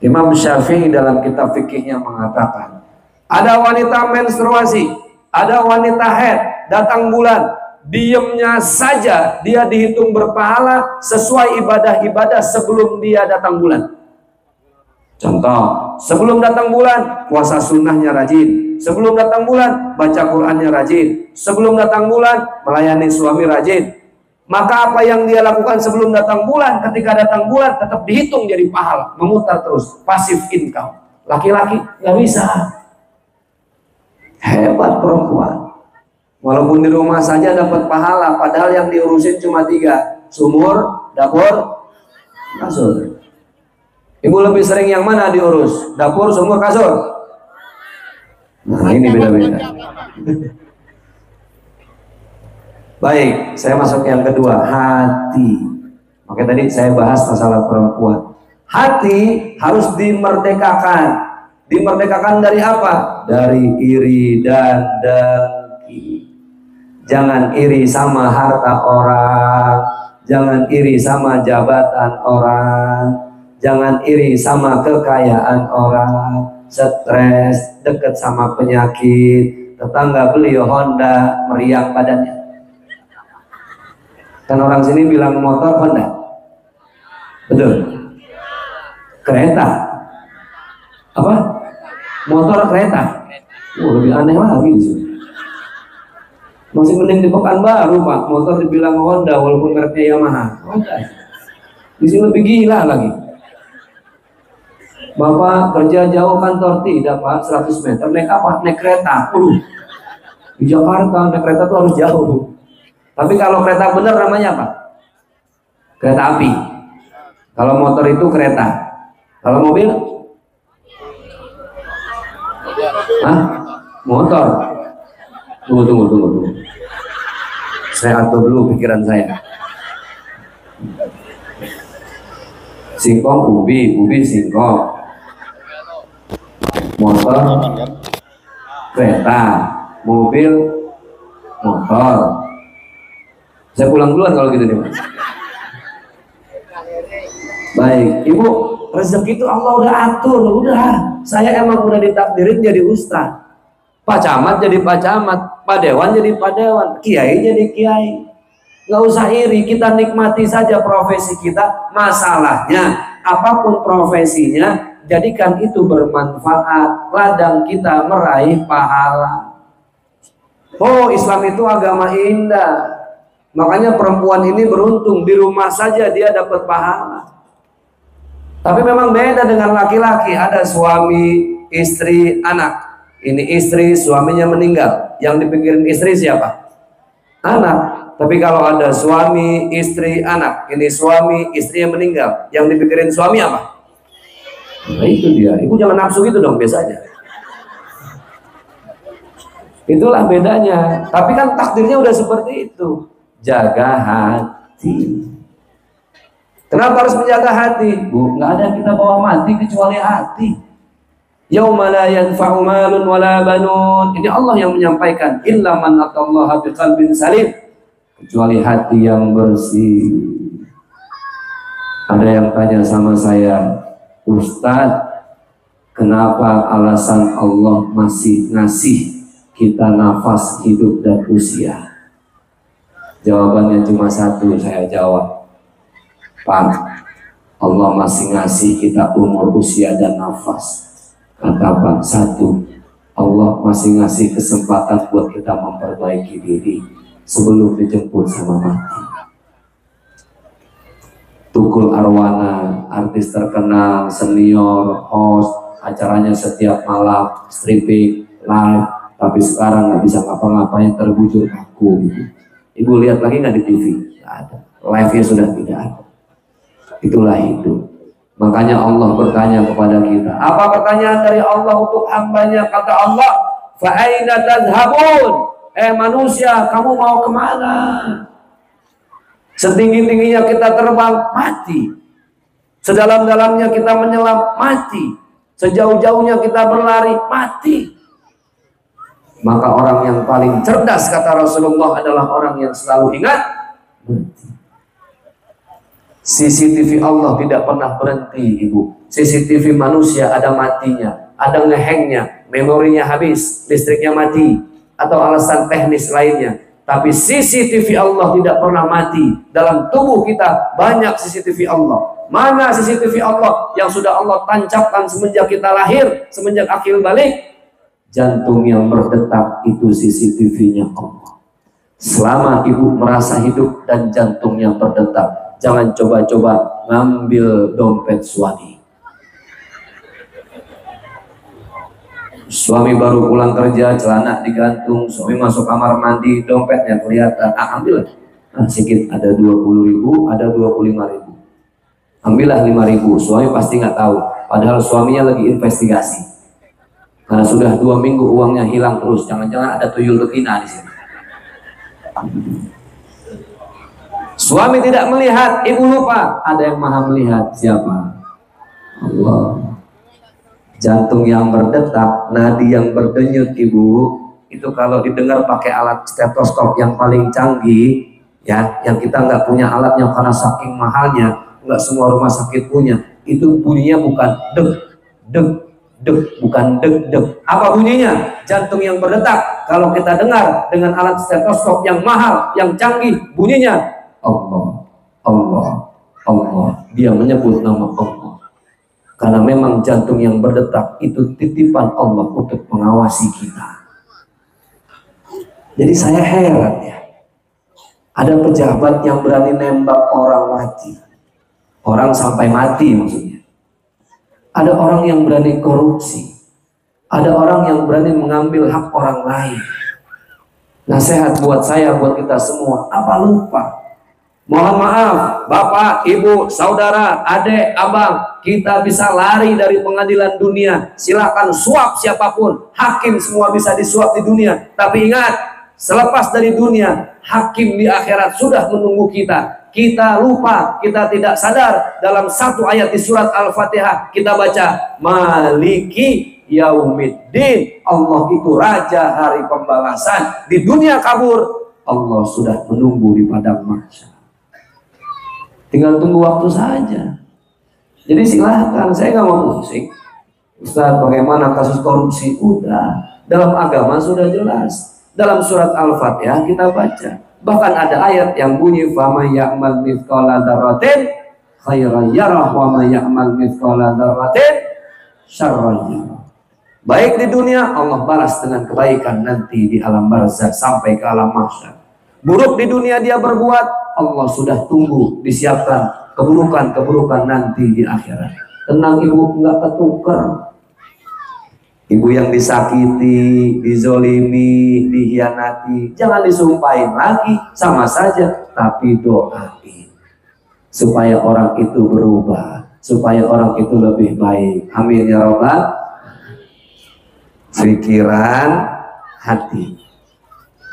Imam Syafi'i dalam kitab fikihnya mengatakan, ada wanita menstruasi, ada wanita haid, datang bulan, diemnya saja dia dihitung berpahala sesuai ibadah-ibadah sebelum dia datang bulan. Contoh, sebelum datang bulan puasa sunnahnya rajin, sebelum datang bulan baca Qurannya rajin, sebelum datang bulan melayani suami rajin. Maka apa yang dia lakukan sebelum datang bulan, ketika datang bulan tetap dihitung jadi pahala, memutar terus, passive income. Laki-laki nggak bisa. Hebat perempuan. Walaupun di rumah saja dapat pahala, padahal yang diurusin cuma 3, sumur, dapur, kasur. Ibu lebih sering yang mana diurus? Dapur, sumur, kasur? Nah, ini beda-beda. Baik, saya masuk yang kedua, hati. Makanya tadi saya bahas masalah perempuan. Hati harus dimerdekakan. Dimerdekakan dari apa? Dari iri dan dengki. Jangan iri sama harta orang, jangan iri sama jabatan orang, jangan iri sama kekayaan orang. Stres, dekat sama penyakit, tetangga beli Honda, meriang badannya. Kan orang sini bilang motor Honda, betul? Kereta, apa? Motor kereta. Lebih aneh lagi di sini. Masih mending di Pekanbaru Pak, motor dibilang Honda walaupun mereknya Yamaha. Honda. Di sini lebih gila lagi. Bapak kerja jauh kantor tidak Pak, 100 meter. Naik apa? Naik kereta. Di Jakarta naik kereta tuh harus jauh. Tapi kalau kereta benar namanya apa? Kereta api. Kalau motor itu kereta. Kalau mobil? Hah? Motor. Tunggu. Saya atur dulu pikiran saya. Singkong, ubi singkong. Motor, kereta, mobil, motor. Saya pulang duluan kalau gitu nih, Mas. Baik, Ibu, rezeki itu Allah udah atur, udah. Saya emang udah ditakdirin jadi ustaz. Pak Camat jadi Pak Camat, Pak Dewan jadi Pak Dewan, Kiai jadi Kiai. Nggak usah iri, kita nikmati saja profesi kita. Masalahnya, apapun profesinya, jadikan itu bermanfaat. Ladang kita meraih pahala. Oh, Islam itu agama indah. Makanya perempuan ini beruntung, di rumah saja dia dapat pahala. Tapi memang beda dengan laki-laki. Ada suami, istri, anak. Ini istri, suaminya meninggal. Yang dipikirin istri siapa? Anak. Tapi kalau ada suami, istri, anak. Ini suami, istrinya meninggal. Yang dipikirin suami apa? Nah itu dia. Ibu jangan nafsu gitu dong biasanya. Itulah bedanya. Tapi kan takdirnya udah seperti itu. Jaga hati. Kenapa harus menjaga hati? Bu, nggak ada yang kita bawa mati kecuali hati. Yauma la yanfa'u malun wala banun. Ini Allah yang menyampaikan. Illa man atallaha biqalbin salim. Kecuali hati yang bersih. Ada yang tanya sama saya, Ustadz, kenapa alasan Allah masih ngasih kita nafas hidup dan usia? Jawabannya cuma satu, saya jawab. Pak, Allah masih ngasih kita umur, usia, dan nafas. Kata Pak, satu, Allah masih ngasih kesempatan buat kita memperbaiki diri sebelum dijemput sama mati. Tukul Arwana, artis terkenal, senior, host, acaranya setiap malam, stripping, live, tapi sekarang nggak bisa ngapa-ngapain, terbujur kaku gitu. Ibu lihat lagi nggak di TV? Nggak ada. Live-nya sudah tidak ada. Itulah hidup. Makanya Allah bertanya kepada kita. Apa pertanyaan dari Allah untuk hambanya? Kata Allah, fa'aina tadhabun? Manusia, kamu mau kemana? Setinggi-tingginya kita terbang, mati. Sedalam-dalamnya kita menyelam, mati. Sejauh-jauhnya kita berlari, mati. Maka orang yang paling cerdas, kata Rasulullah, adalah orang yang selalu ingat mati. CCTV Allah tidak pernah berhenti, Ibu. CCTV manusia ada matinya, ada ngehengnya, memorinya habis, listriknya mati, atau alasan teknis lainnya. Tapi CCTV Allah tidak pernah mati. Dalam tubuh kita banyak CCTV Allah. Mana CCTV Allah yang sudah Allah tancapkan semenjak kita lahir, semenjak akil balik? Jantung yang berdetak itu CCTV-nya Allah. Selama ibu merasa hidup dan jantungnya berdetak, jangan coba-coba ngambil dompet suami. Suami baru pulang kerja, celana digantung, suami masuk kamar mandi, dompetnya kelihatan, ambil. Sedikit, ada 20.000, ada 25.000. Ambillah 5.000, suami pasti nggak tahu. Padahal suaminya lagi investigasi. Karena sudah 2 minggu uangnya hilang terus, jangan-jangan ada tuyul betina di sini. Suami tidak melihat, ibu lupa. Ada yang maha melihat, siapa? Allah. Jantung yang berdetak, nadi yang berdenyut, ibu, itu kalau didengar pakai alat stetoskop yang paling canggih, ya, yang kita nggak punya alatnya karena saking mahalnya, nggak semua rumah sakit punya. Itu bunyinya bukan deg, deg, deg, bukan deg, deg. Apa bunyinya? Jantung yang berdetak. Kalau kita dengar dengan alat stetoskop yang mahal, yang canggih, bunyinya Allah, Allah, Allah. Dia menyebut nama Allah. Karena memang jantung yang berdetak itu titipan Allah untuk mengawasi kita. Jadi saya heran ya. Ada pejabat yang berani nembak orang mati. Orang sampai mati maksudnya. Ada orang yang berani korupsi. Ada orang yang berani mengambil hak orang lain. Nasihat buat saya, buat kita semua. Apa lupa? Mohon maaf, Bapak, Ibu, Saudara, Adik, Abang, kita bisa lari dari pengadilan dunia. Silakan suap siapapun, hakim semua bisa disuap di dunia. Tapi ingat, selepas dari dunia, hakim di akhirat sudah menunggu kita. Kita lupa, kita tidak sadar. Dalam satu ayat di surat Al-Fatihah kita baca, Maliki Yaumiddin. Allah itu Raja hari pembalasan. Di dunia kabur, Allah sudah menunggu di padang mahsyar. Tinggal tunggu waktu saja. Jadi silahkan, saya nggak mau musik. Ustaz, bagaimana kasus korupsi? Udah, dalam agama sudah jelas. Dalam surat Al-Fatihah kita baca. Bahkan ada ayat yang bunyi, "Faman ya'mal mithqala dzarratin khairan yarah wa man ya'mal mithqala dzarratin syarran yarah." Baik di dunia, Allah balas dengan kebaikan nanti di alam barzakh sampai ke alam mahsyar. Buruk di dunia dia berbuat, Allah sudah tunggu disiapkan keburukan-keburukan nanti di akhirat. Tenang ibu, nggak ketuker. Ibu yang disakiti, dizolimi, dihianati, jangan disumpahin lagi, sama saja. Tapi doain supaya orang itu berubah, supaya orang itu lebih baik. Amin ya robbal. Pikiran, hati,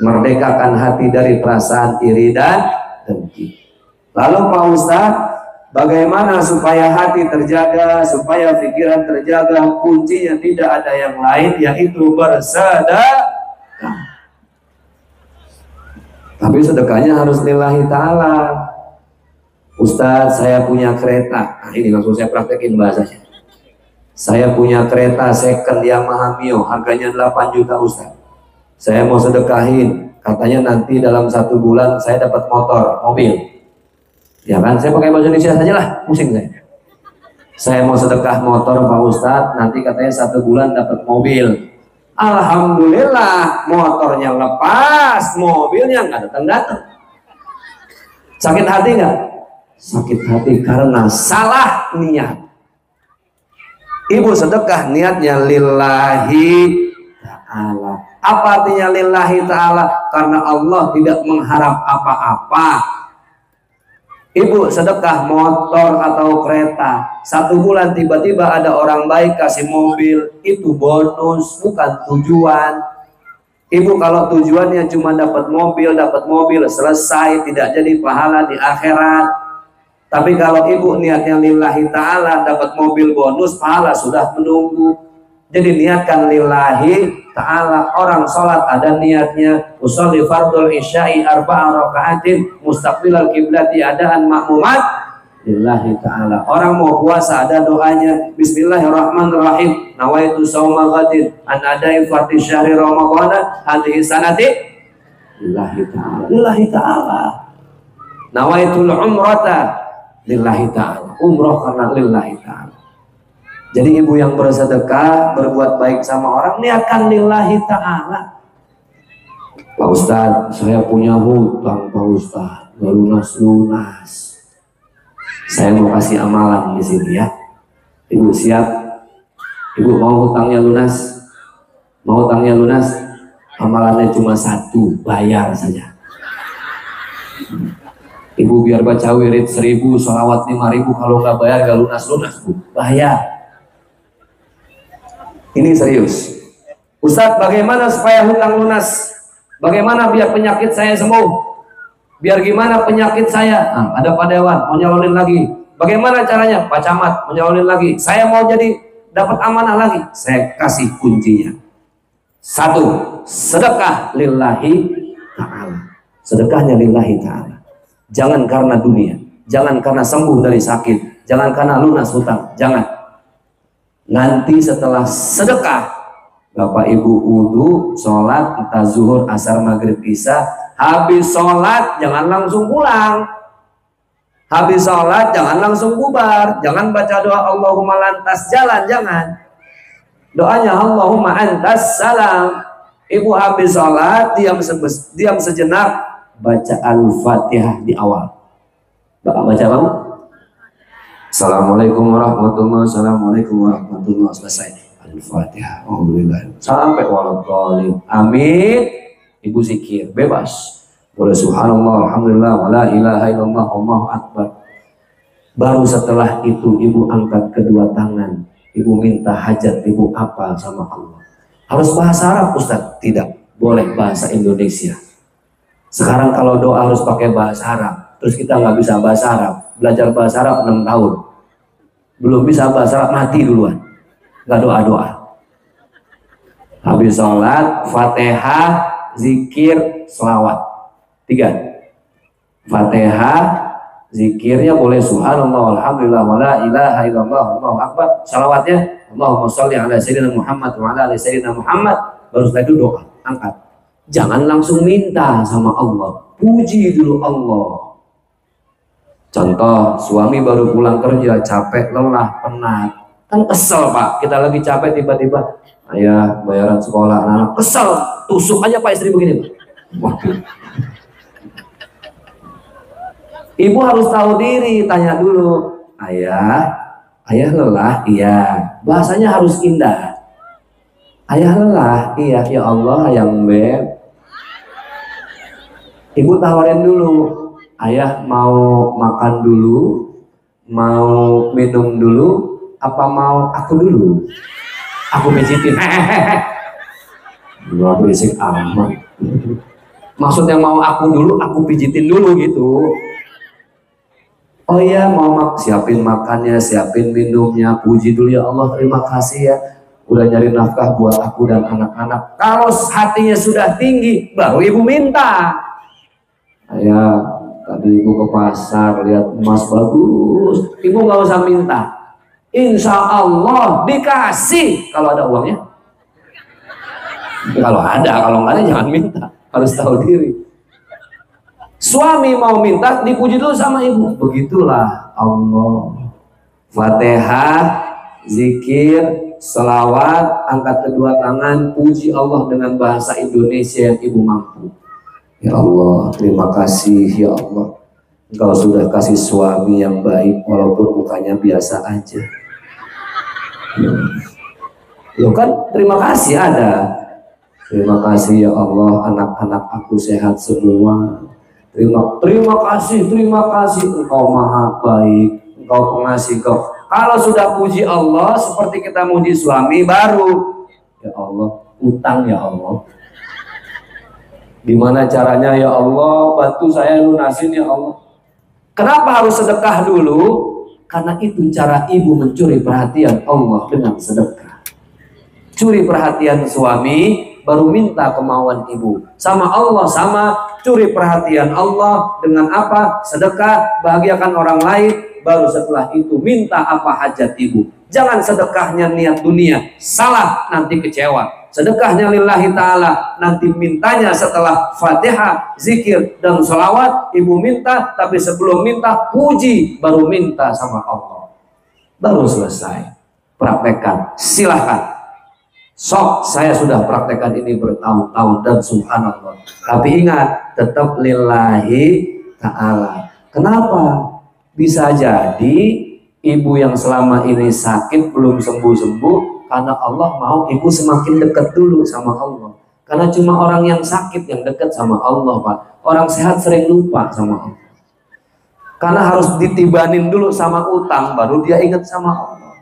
merdekakan hati dari perasaan iri dan dengki. Lalu Pak Ustadz, bagaimana supaya hati terjaga, supaya pikiran terjaga? Kuncinya tidak ada yang lain, yaitu bersedekah. Tapi sedekahnya harus lillahi ta'ala. Ustadz, saya punya kereta. Nah, ini langsung saya praktekin bahasanya. Saya punya kereta second Yamaha Mio, harganya 8 juta Ustadz. Saya mau sedekahin, katanya nanti dalam 1 bulan saya dapat mobil. Ya kan, saya pakai bahasa Indonesia saja lah, pusing saya. Saya mau sedekah motor Pak Ustadz, nanti katanya 1 bulan dapat mobil. Alhamdulillah, motornya lepas, mobilnya nggak datang. Sakit hati nggak? Sakit hati karena salah niat. Ibu sedekah niatnya lillahi ta'ala. Apa artinya lillahi ta'ala? Karena Allah tidak mengharap apa-apa. Ibu sedekah motor atau kereta, 1 bulan tiba-tiba ada orang baik kasih mobil, itu bonus, bukan tujuan. Ibu kalau tujuannya cuma dapat mobil selesai, tidak jadi pahala di akhirat. Tapi kalau ibu niatnya lillahi ta'ala, dapat mobil bonus, pahala sudah menunggu. Jadi niatkan lillahi ta'ala. Orang sholat ada niatnya, usolli fardul isya'i 4 raka'atin mustaqbilal kiblati adaan makmumat lillahi ta'ala. Orang mau puasa ada doanya, bismillahirrahmanirrahim, nawaitu shauma ghadin an adai fardhi syahri ramadhana hadhihi sanati lillahi ta'ala. Lillahi ta'ala. Nawaitul umrata lillahi ta'ala. Umroh karena lillahi ta'ala. Jadi ibu yang bersedekah, berbuat baik sama orang, niatkan lillahi ta'ala. Pak Ustadz, saya punya hutang Pak Ustadz, gak lunas-lunas. Saya mau kasih amalan di sini ya. Ibu siap? Ibu mau hutangnya lunas? Mau hutangnya lunas? Amalannya cuma 1, bayar saja. Ibu biar baca wirid 1000, sholawat 5000, kalau nggak bayar gak lunas-lunas Bu, bayar. Ini serius. Ustadz, bagaimana supaya hutang lunas? Bagaimana biar penyakit saya sembuh? Biar gimana penyakit saya? Nah, ada Pak Dewan mau nyalonin lagi. Bagaimana caranya? Pak Camat mau nyalonin lagi. Saya mau jadi dapat amanah lagi. Saya kasih kuncinya. 1, sedekah lillahi ta'ala. Sedekahnya lillahi ta'ala. Jangan karena dunia, jangan karena sembuh dari sakit, jangan karena lunas hutang, jangan. Nanti setelah sedekah, Bapak Ibu wudu, sholat, entah zuhur, asar, maghrib, isya, habis sholat jangan langsung pulang. Habis sholat jangan langsung bubar, jangan baca doa Allahumma lantas jalan, jangan. Doanya Allahumma antas salam. Ibu habis sholat, diam sejenak, baca Al-Fatihah di awal. Bapak baca kamu? Assalamualaikum warahmatullahi wabarakatuh. Assalamualaikum warahmatullahi wabarakatuh. Selesai Al-Fatihah. Alhamdulillah. Sampai waladhdallin. Amin. Ibu zikir bebas. Boleh subhanallah, alhamdulillah, wala ilaha illallah, Allahu akbar. Baru setelah itu ibu angkat kedua tangan. Ibu minta hajat, ibu apa sama Allah. Harus bahasa Arab Ustaz? Tidak. Boleh bahasa Indonesia. Sekarang kalau doa harus pakai bahasa Arab. Terus kita nggak bisa bahasa Arab. Belajar bahasa Arab 6 tahun. Belum bisa bahasa Arab, mati duluan. Nggak doa-doa. Habis sholat, Fatihah, zikir, selawat. 3. Fatihah, zikirnya boleh subhanallah, alhamdulillah, wala ilaha illallah, Allahu akbar. Salawatnya Allahumma sholli ala sayyidina Muhammad wa ala ali sayyidina Muhammad. Baru setelah itu doa, angkat. Jangan langsung minta sama Allah. Puji dulu Allah. Contoh, suami baru pulang kerja, capek, lelah, penat. Kan kesel Pak, kita lagi capek tiba-tiba, ayah bayaran sekolah anak, kesel, tusuk aja Pak istri begini Pak. Waduh. Ibu harus tahu diri, tanya dulu, ayah, Ayah lelah, iya. Bahasanya harus indah. Ayah lelah, iya. Ya Allah, yang beb. Ibu tawarin dulu. Ayah mau makan dulu, mau minum dulu, apa mau aku dulu? Aku pijitin. Gua berisik amat. Maksudnya mau aku dulu, aku pijitin dulu gitu. Oh iya, mau siapin makannya, siapin minumnya. Puji dulu, ya Allah, terima kasih ya udah nyari nafkah buat aku dan anak-anak. Kalau hatinya sudah tinggi, baru ibu minta. Ayah, tadi ibu ke pasar lihat emas bagus, ibu nggak usah minta. Insya Allah dikasih kalau ada uangnya. Kalau ada, kalau nggak ada jangan minta. Harus tahu diri. Suami mau minta, dipuji dulu sama ibu. Begitulah Allah. Fatihah, zikir, selawat, angkat kedua tangan, puji Allah dengan bahasa Indonesia yang ibu mampu. Ya Allah, terima kasih ya Allah. Engkau sudah kasih suami yang baik, walaupun mukanya biasa aja. Loh kan, terima kasih ada. Terima kasih ya Allah, anak-anak aku sehat semua. Terima kasih, engkau maha baik, engkau pengasih kau. Kalau sudah puji Allah seperti kita muji suami, baru ya Allah, utang ya Allah. Gimana caranya ya Allah, bantu saya lunasin ya Allah. Kenapa harus sedekah dulu? Karena itu cara ibu mencuri perhatian Allah dengan sedekah. Curi perhatian suami, baru minta kemauan ibu. Sama Allah sama, curi perhatian Allah dengan apa? Sedekah, bahagiakan orang lain, baru setelah itu minta apa hajat ibu. Jangan sedekahnya niat dunia, salah, nanti kecewa. Sedekahnya lillahi ta'ala, nanti mintanya setelah Fatihah, zikir, dan sholawat, ibu minta, tapi sebelum minta, puji, baru minta sama Allah. Baru selesai. Praktekkan, silahkan. Sok, saya sudah praktekkan ini bertahun-tahun dan subhanallah. Tapi ingat, tetap lillahi ta'ala. Kenapa? Bisa jadi ibu yang selama ini sakit belum sembuh-sembuh karena Allah mau ibu semakin dekat dulu sama Allah. Karena cuma orang yang sakit yang dekat sama Allah, Pak. Orang sehat sering lupa sama Allah. Karena harus ditibanin dulu sama utang, baru dia ingat sama Allah.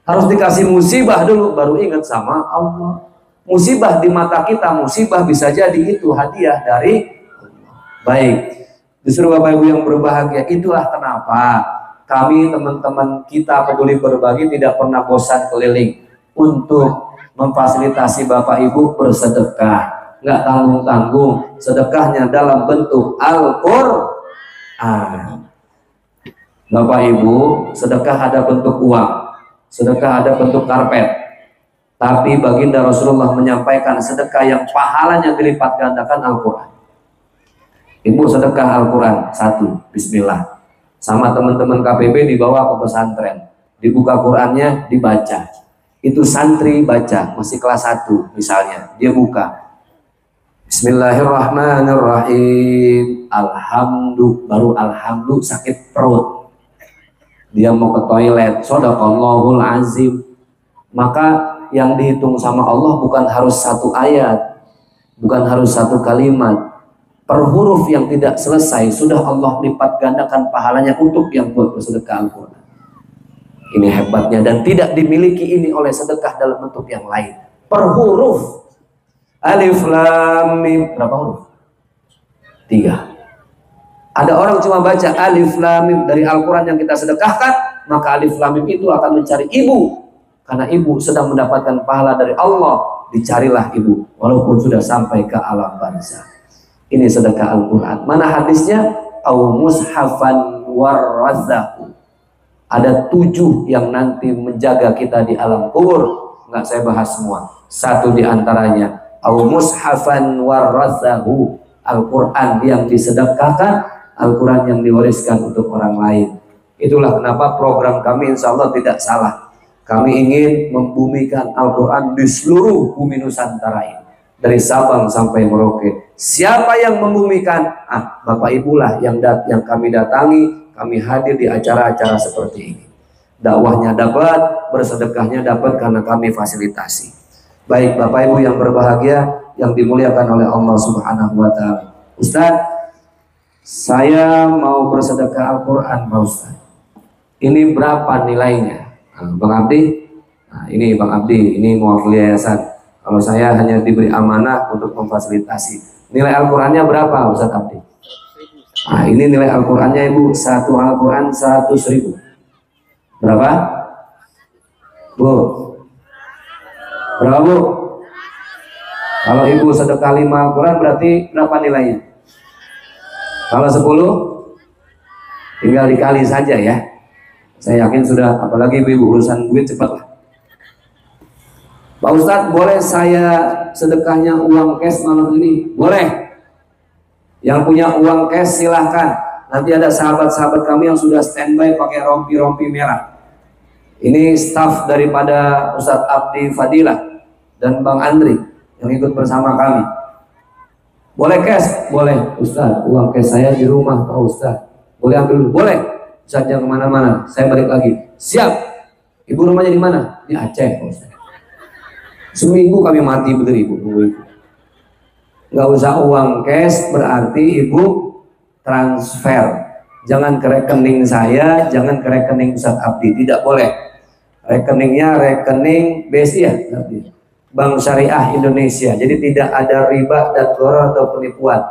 Harus dikasih musibah dulu, baru ingat sama Allah. Musibah di mata kita, musibah bisa jadi itu hadiah dari Allah. Baik, justru Bapak Ibu yang berbahagia, itulah kenapa kami teman-teman kita peduli berbagi tidak pernah bosan keliling untuk memfasilitasi Bapak Ibu bersedekah. Nggak tanggung-tanggung, sedekahnya dalam bentuk Al-Qur'an. Bapak Ibu, sedekah ada bentuk uang, sedekah ada bentuk karpet. Tapi baginda Rasulullah menyampaikan sedekah yang pahalanya dilipat gandakan Al-Quran. Ibu sedekah Al-Quran, 1, bismillah. Sama teman-teman KPB dibawa ke pesantren. Dibuka Qurannya, dibaca. Itu santri baca, masih kelas 1 misalnya. Dia buka. Bismillahirrahmanirrahim. Alhamdulillah, baru alhamdulillah sakit perut. Dia mau ke toilet, shadaqallahul azim. Maka yang dihitung sama Allah bukan harus satu ayat, bukan harus satu kalimat. Per huruf yang tidak selesai sudah Allah lipat gandakan pahalanya untuk yang buat bersedekah Al-Quran. Ini hebatnya, dan tidak dimiliki ini oleh sedekah dalam bentuk yang lain. Per huruf. Alif lam mim, berapa huruf? 3. Ada orang cuma baca alif lam mim dari Al-Quran yang kita sedekahkan, maka alif lam mim itu akan mencari ibu. Karena ibu sedang mendapatkan pahala dari Allah, dicarilah ibu walaupun sudah sampai ke alam barzakh. Ini sedekah Al-Quran. Mana hadisnya? Au mushafan warazzahu. Ada 7 yang nanti menjaga kita di alam kubur. Nggak saya bahas semua. 1 di antaranya au mushafan warazzahu, Al-Quran yang disedekahkan, Al-Quran yang diwariskan untuk orang lain. Itulah kenapa program kami insya Allah tidak salah. Kami ingin membumikan Al-Quran di seluruh bumi Nusantara ini, dari Sabang sampai Merauke. Siapa yang membumikan? Bapak Ibulah yang kami datangi, kami hadir di acara-acara seperti ini. dakwahnya dapat, bersedekahnya dapat karena kami fasilitasi. Baik Bapak Ibu yang berbahagia, yang dimuliakan oleh Allah Subhanahu wa taala. Ustaz, saya mau bersedekah Al-Qur'an Pak Ustaz. Ini berapa nilainya? Bang Abdi, nah, ini Bang Abdi, ini mewakili yayasan. Kalau saya hanya diberi amanah untuk memfasilitasi. Nilai Al-Qur'annya berapa Ustaz Abdi? Nah, ini nilai Al-Qur'annya Ibu, satu Al-Qur'an 100.000. Berapa? Bu? Berapa Bu? Kalau Ibu sedekah 5 Al-Qur'an berarti berapa nilainya? Kalau 10? Tinggal dikali saja ya. Saya yakin sudah, apalagi ibu urusan duit cepatlah. Pak Ustadz, boleh saya sedekahnya uang cash malam ini? Boleh. Yang punya uang cash silahkan. Nanti ada sahabat-sahabat kami yang sudah standby pakai rompi-rompi merah. Ini staf daripada Ustadz Abdi Fadilah dan Bang Andri yang ikut bersama kami. Boleh cash? Boleh. Ustadz, uang cash saya di rumah Pak Ustadz. Boleh ambil dulu? Boleh. Ustadz jangan kemana-mana, saya balik lagi. Siap. Ibu rumahnya di mana? Di Aceh Pak Ustadz. Seminggu kami mati betul Ibu. Nggak usah uang cash, berarti Ibu transfer. Jangan ke rekening saya, jangan ke rekening Ustadz Abdi. Tidak boleh. Rekeningnya rekening BSI ya, Bank Syariah Indonesia. Jadi tidak ada riba dan gharar atau penipuan.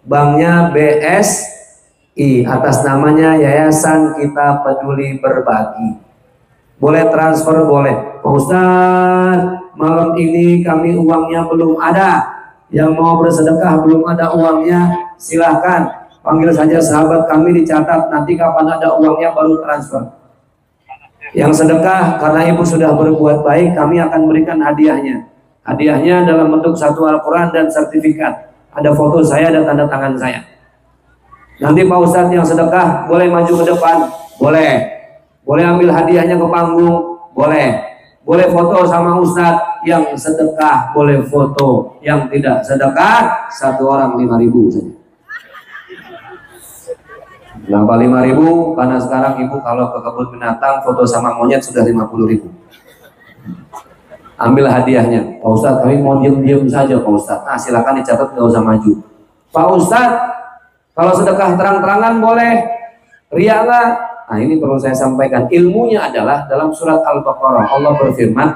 Banknya BSI, atas namanya Yayasan Kita Peduli Berbagi. Boleh transfer, boleh. Pak Ustadz, malam ini kami uangnya belum ada. Yang mau bersedekah belum ada uangnya, silahkan panggil saja sahabat kami, dicatat. Nanti kapan ada uangnya baru transfer. Yang sedekah karena ibu sudah berbuat baik, kami akan berikan hadiahnya. Hadiahnya dalam bentuk satu Al-Quran dan sertifikat. Ada foto saya dan tanda tangan saya. Nanti Pak Ustadz yang sedekah boleh maju ke depan, boleh. Boleh ambil hadiahnya ke panggung, boleh. Boleh foto sama Ustadz yang sedekah, boleh foto. Yang tidak sedekah, satu orang 5.000 saja. Kenapa 5.000? Karena sekarang ibu kalau ke kebun binatang foto sama monyet sudah 50.000. Ambil hadiahnya. Pak Ustadz, kami mau diam-diam saja Pak Ustadz. Nah silakan dicatat, nggak usah maju. Pak Ustadz, kalau sedekah terang-terangan boleh, ria nggak? Nah ini perlu saya sampaikan. Ilmunya adalah dalam surat Al-Baqarah. Allah berfirman,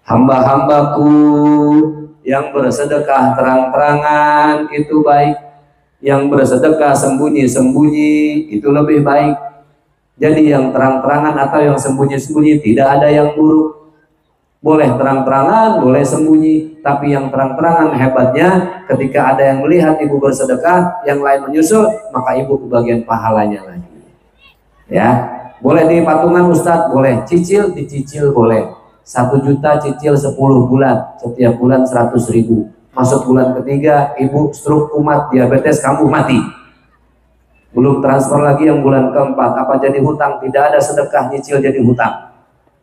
hamba-hambaku yang bersedekah terang-terangan itu baik, yang bersedekah sembunyi-sembunyi itu lebih baik. Jadi yang terang-terangan atau yang sembunyi-sembunyi tidak ada yang buruk. Boleh terang-terangan, boleh sembunyi, tapi yang terang-terangan hebatnya ketika ada yang melihat ibu bersedekah, yang lain menyusul, maka ibu kebagian pahalanya lagi. Ya, boleh di patungan Ustadz, boleh cicil, dicicil boleh. 1 juta cicil 10 bulan, setiap bulan 100.000. Masuk bulan ketiga, ibu stroke, kumat, diabetes, kamu mati. Belum transfer lagi yang bulan keempat, apa jadi hutang? Tidak ada sedekah nyicil jadi hutang.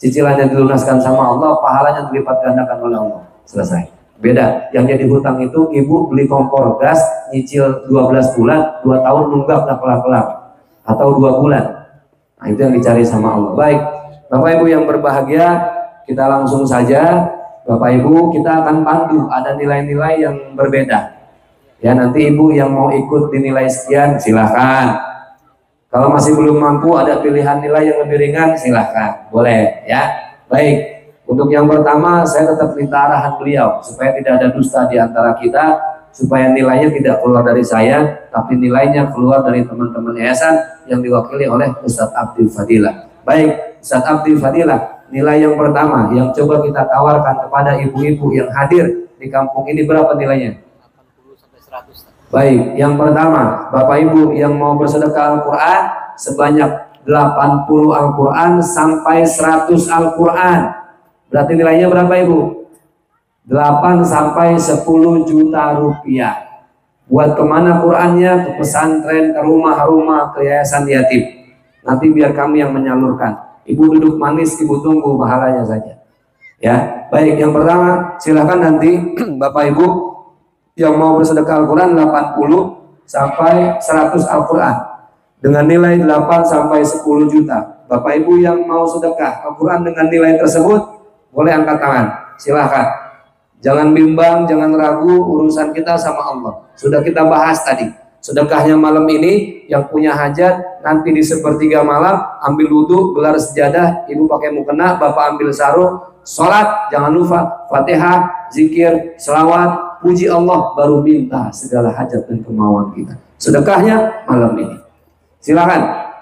Cicilannya dilunaskan sama Allah, pahalanya dilipat gandakan oleh Allah. Selesai. Beda. Yang jadi hutang itu ibu beli kompor gas, nyicil 12 bulan, 2 tahun nunggak gak kelar-kelar. Atau 2 bulan. Nah itu yang dicari sama Allah. Baik. Bapak Ibu yang berbahagia, kita langsung saja. Bapak Ibu, kita akan pandu. Ada nilai-nilai yang berbeda. Ya nanti Ibu yang mau ikut dinilai sekian, silahkan. Kalau masih belum mampu, ada pilihan nilai yang lebih ringan, silahkan, boleh ya. Baik, untuk yang pertama saya tetap minta arahan beliau supaya tidak ada dusta di antara kita, supaya nilainya tidak keluar dari saya, tapi nilainya keluar dari teman-teman yayasan yang diwakili oleh Ustadz Abdi Fadilah. Baik, Ustadz Abdi Fadilah, nilai yang pertama yang coba kita tawarkan kepada ibu-ibu yang hadir di kampung ini berapa nilainya? 80 sampai 100. Baik, yang pertama, Bapak Ibu yang mau bersedekah Al-Quran sebanyak 80 Al-Quran sampai 100 Al-Quran. Berarti nilainya berapa Ibu? 8 sampai 10 juta rupiah. Buat kemana Qurannya? Ke pesantren, ke rumah-rumah, ke yayasan yatim. Nanti biar kami yang menyalurkan. Ibu duduk manis, Ibu tunggu pahalanya saja. Ya, baik, yang pertama silahkan nanti Bapak Ibu yang mau bersedekah Al-Quran 80 sampai 100 Al-Quran dengan nilai 8 sampai 10 juta. Bapak Ibu yang mau sedekah Al-Quran dengan nilai tersebut, boleh angkat tangan, silahkan. Jangan bimbang, jangan ragu, urusan kita sama Allah. Sudah kita bahas tadi. Sedekahnya malam ini, yang punya hajat nanti di sepertiga malam ambil wudhu, gelar sejadah, ibu pakai mukena, bapak ambil sarung, sholat, jangan lupa Fatihah, zikir, selawat, puji Allah, baru minta segala hajat dan kemauan kita. Sedekahnya malam ini. Silakan.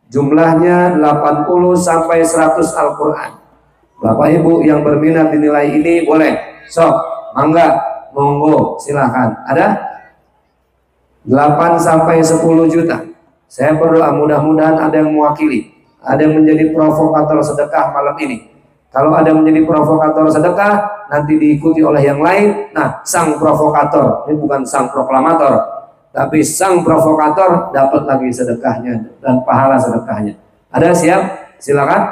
Jumlahnya 80 sampai 100 Al-Quran. Bapak Ibu yang berminat dinilai ini boleh. Sok, mangga, monggo, silakan. Ada? 8 sampai 10 juta. Saya berdoa mudah-mudahan ada yang mewakili, ada yang menjadi provokator sedekah malam ini. Kalau ada yang menjadi provokator sedekah, nanti diikuti oleh yang lain. Nah, sang provokator, ini bukan sang proklamator, tapi sang provokator dapat lagi sedekahnya dan pahala sedekahnya. Ada siap? Silakan.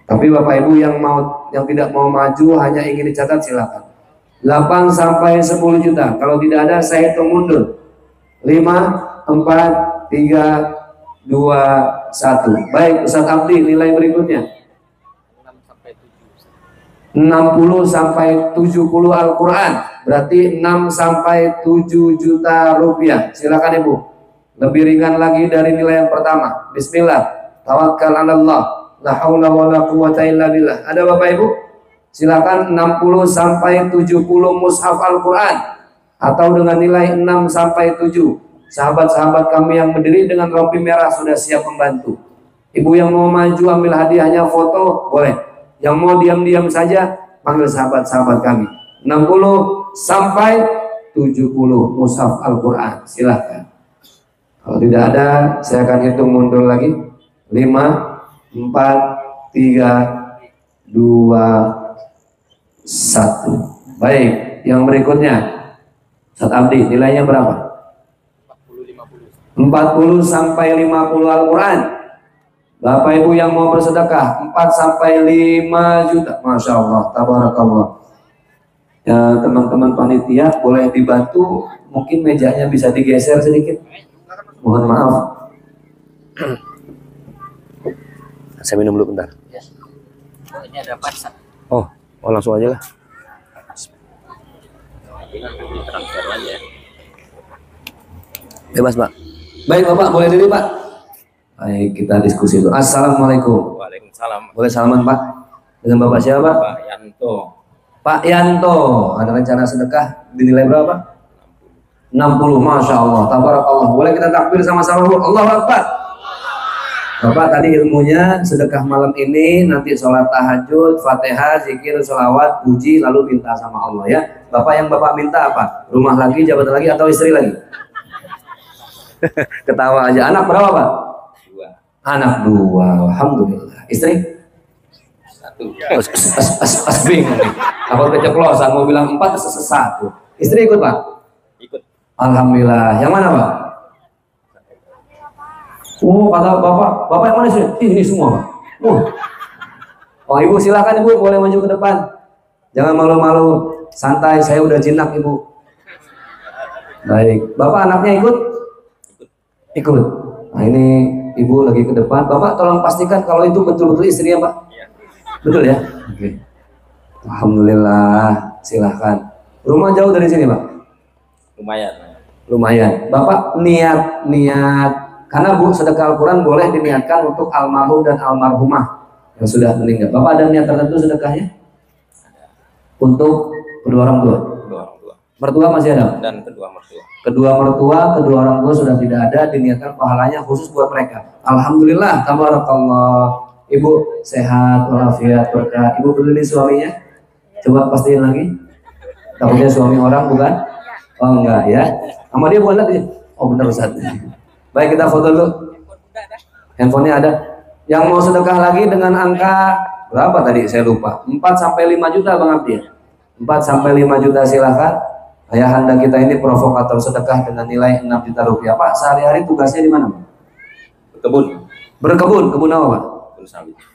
Tapi Bapak Ibu yang tidak mau maju hanya ingin dicatat, silakan. 8 sampai 10 juta. Kalau tidak ada saya hitung mundur. 5, 4, 3, 2, 1. Baik, Ustaz Abdi, nilai berikutnya 60 sampai 70 Al-Quran. Berarti 6 sampai 7 juta rupiah. Silakan Ibu. Lebih ringan lagi dari nilai yang pertama. Bismillah. Tawakkal 'ala Allah. La haula wala quwwata illa billah. Ada Bapak Ibu? Silakan 60 sampai 70 mushaf Al-Quran. Atau dengan nilai 6 sampai 7. Sahabat-sahabat kami yang berdiri dengan rompi merah sudah siap membantu. Ibu yang mau maju ambil hadiahnya foto, boleh. Yang mau diam-diam saja, panggil sahabat-sahabat kami. 60 sampai 70 mushaf Al-Quran. Silahkan. Kalau tidak ada, saya akan hitung mundur lagi. 5, 4, 3, 2, 1. Baik, yang berikutnya. Ustaz Abdi, nilainya berapa? 40 sampai 50 Al-Quran. Bapak Ibu yang mau bersedekah 4 sampai 5 juta. Masya Allah, tabarakallah. Ya, teman-teman panitia boleh dibantu, mungkin mejanya bisa digeser sedikit. Mohon maaf. Saya minum dulu bentar. Ini ada pasar. Oh langsung aja lah. Transfer aja. Bebas Pak. Baik Bapak, boleh diri Pak. Baik, kita diskusi dulu. Assalamualaikum. Waalaikumsalam. Boleh salaman Pak? Dengan Bapak siapa Pak? Pak Yanto. Pak Yanto. Ada rencana sedekah dinilai berapa? 60. Masya Allah. Tabarakallah. Boleh kita takbir sama-sama Bu? Allahu Akbar. Bapak tadi ilmunya sedekah malam ini, nanti sholat tahajud, fatihah, zikir, sholawat, puji, lalu minta sama Allah ya. Bapak yang Bapak minta apa? Rumah lagi, jabatan lagi, atau istri lagi? Ketawa aja. Anak berapa Pak? 2. Anak 2. Alhamdulillah. Istri? 1. Bingung nih. Takut keceplosan mau bilang 4, 1. Istri ikut Pak? Ikut. Alhamdulillah. Yang mana Pak? Oh, kata Bapak yang mana sih? Ini semua Pak. Oh Ibu silakan Ibu, boleh maju ke depan. Jangan malu-malu, santai, saya udah jinak Ibu. Baik, Bapak anaknya ikut? Ikut. Nah ini Ibu lagi ke depan. Bapak tolong pastikan kalau itu betul-betul istrinya Pak. Iya. Betul ya? Oke. Alhamdulillah, silahkan. Rumah jauh dari sini Pak? Lumayan. Bapak niat karena Bu sedekah Al-Quran boleh diniatkan untuk almarhum dan almarhumah yang sudah meninggal. Bapak ada niat tertentu sedekahnya? Untuk kedua orang tua? Mertua masih ada? Dan kedua mertua, kedua orang tua sudah tidak ada, diniatkan pahalanya khusus buat mereka. Alhamdulillah, tabarakallah. Ibu sehat, walafiat, berkah. Ibu beli suaminya? Coba pastiin lagi. Takutnya suami orang bukan? Oh enggak ya. Sama dia bukan lagi. Oh benar Ustaz. Baik, kita foto dulu. Handphonenya ada. Yang mau sedekah lagi dengan angka berapa tadi? Saya lupa. 4 sampai 5 juta Bang Abdi. 4 sampai 5 juta silahkan. Ayahanda kita ini provokator sedekah dengan nilai 6 juta rupiah. Pak, sehari-hari tugasnya di mana Pak? Berkebun. Kebun apa Pak?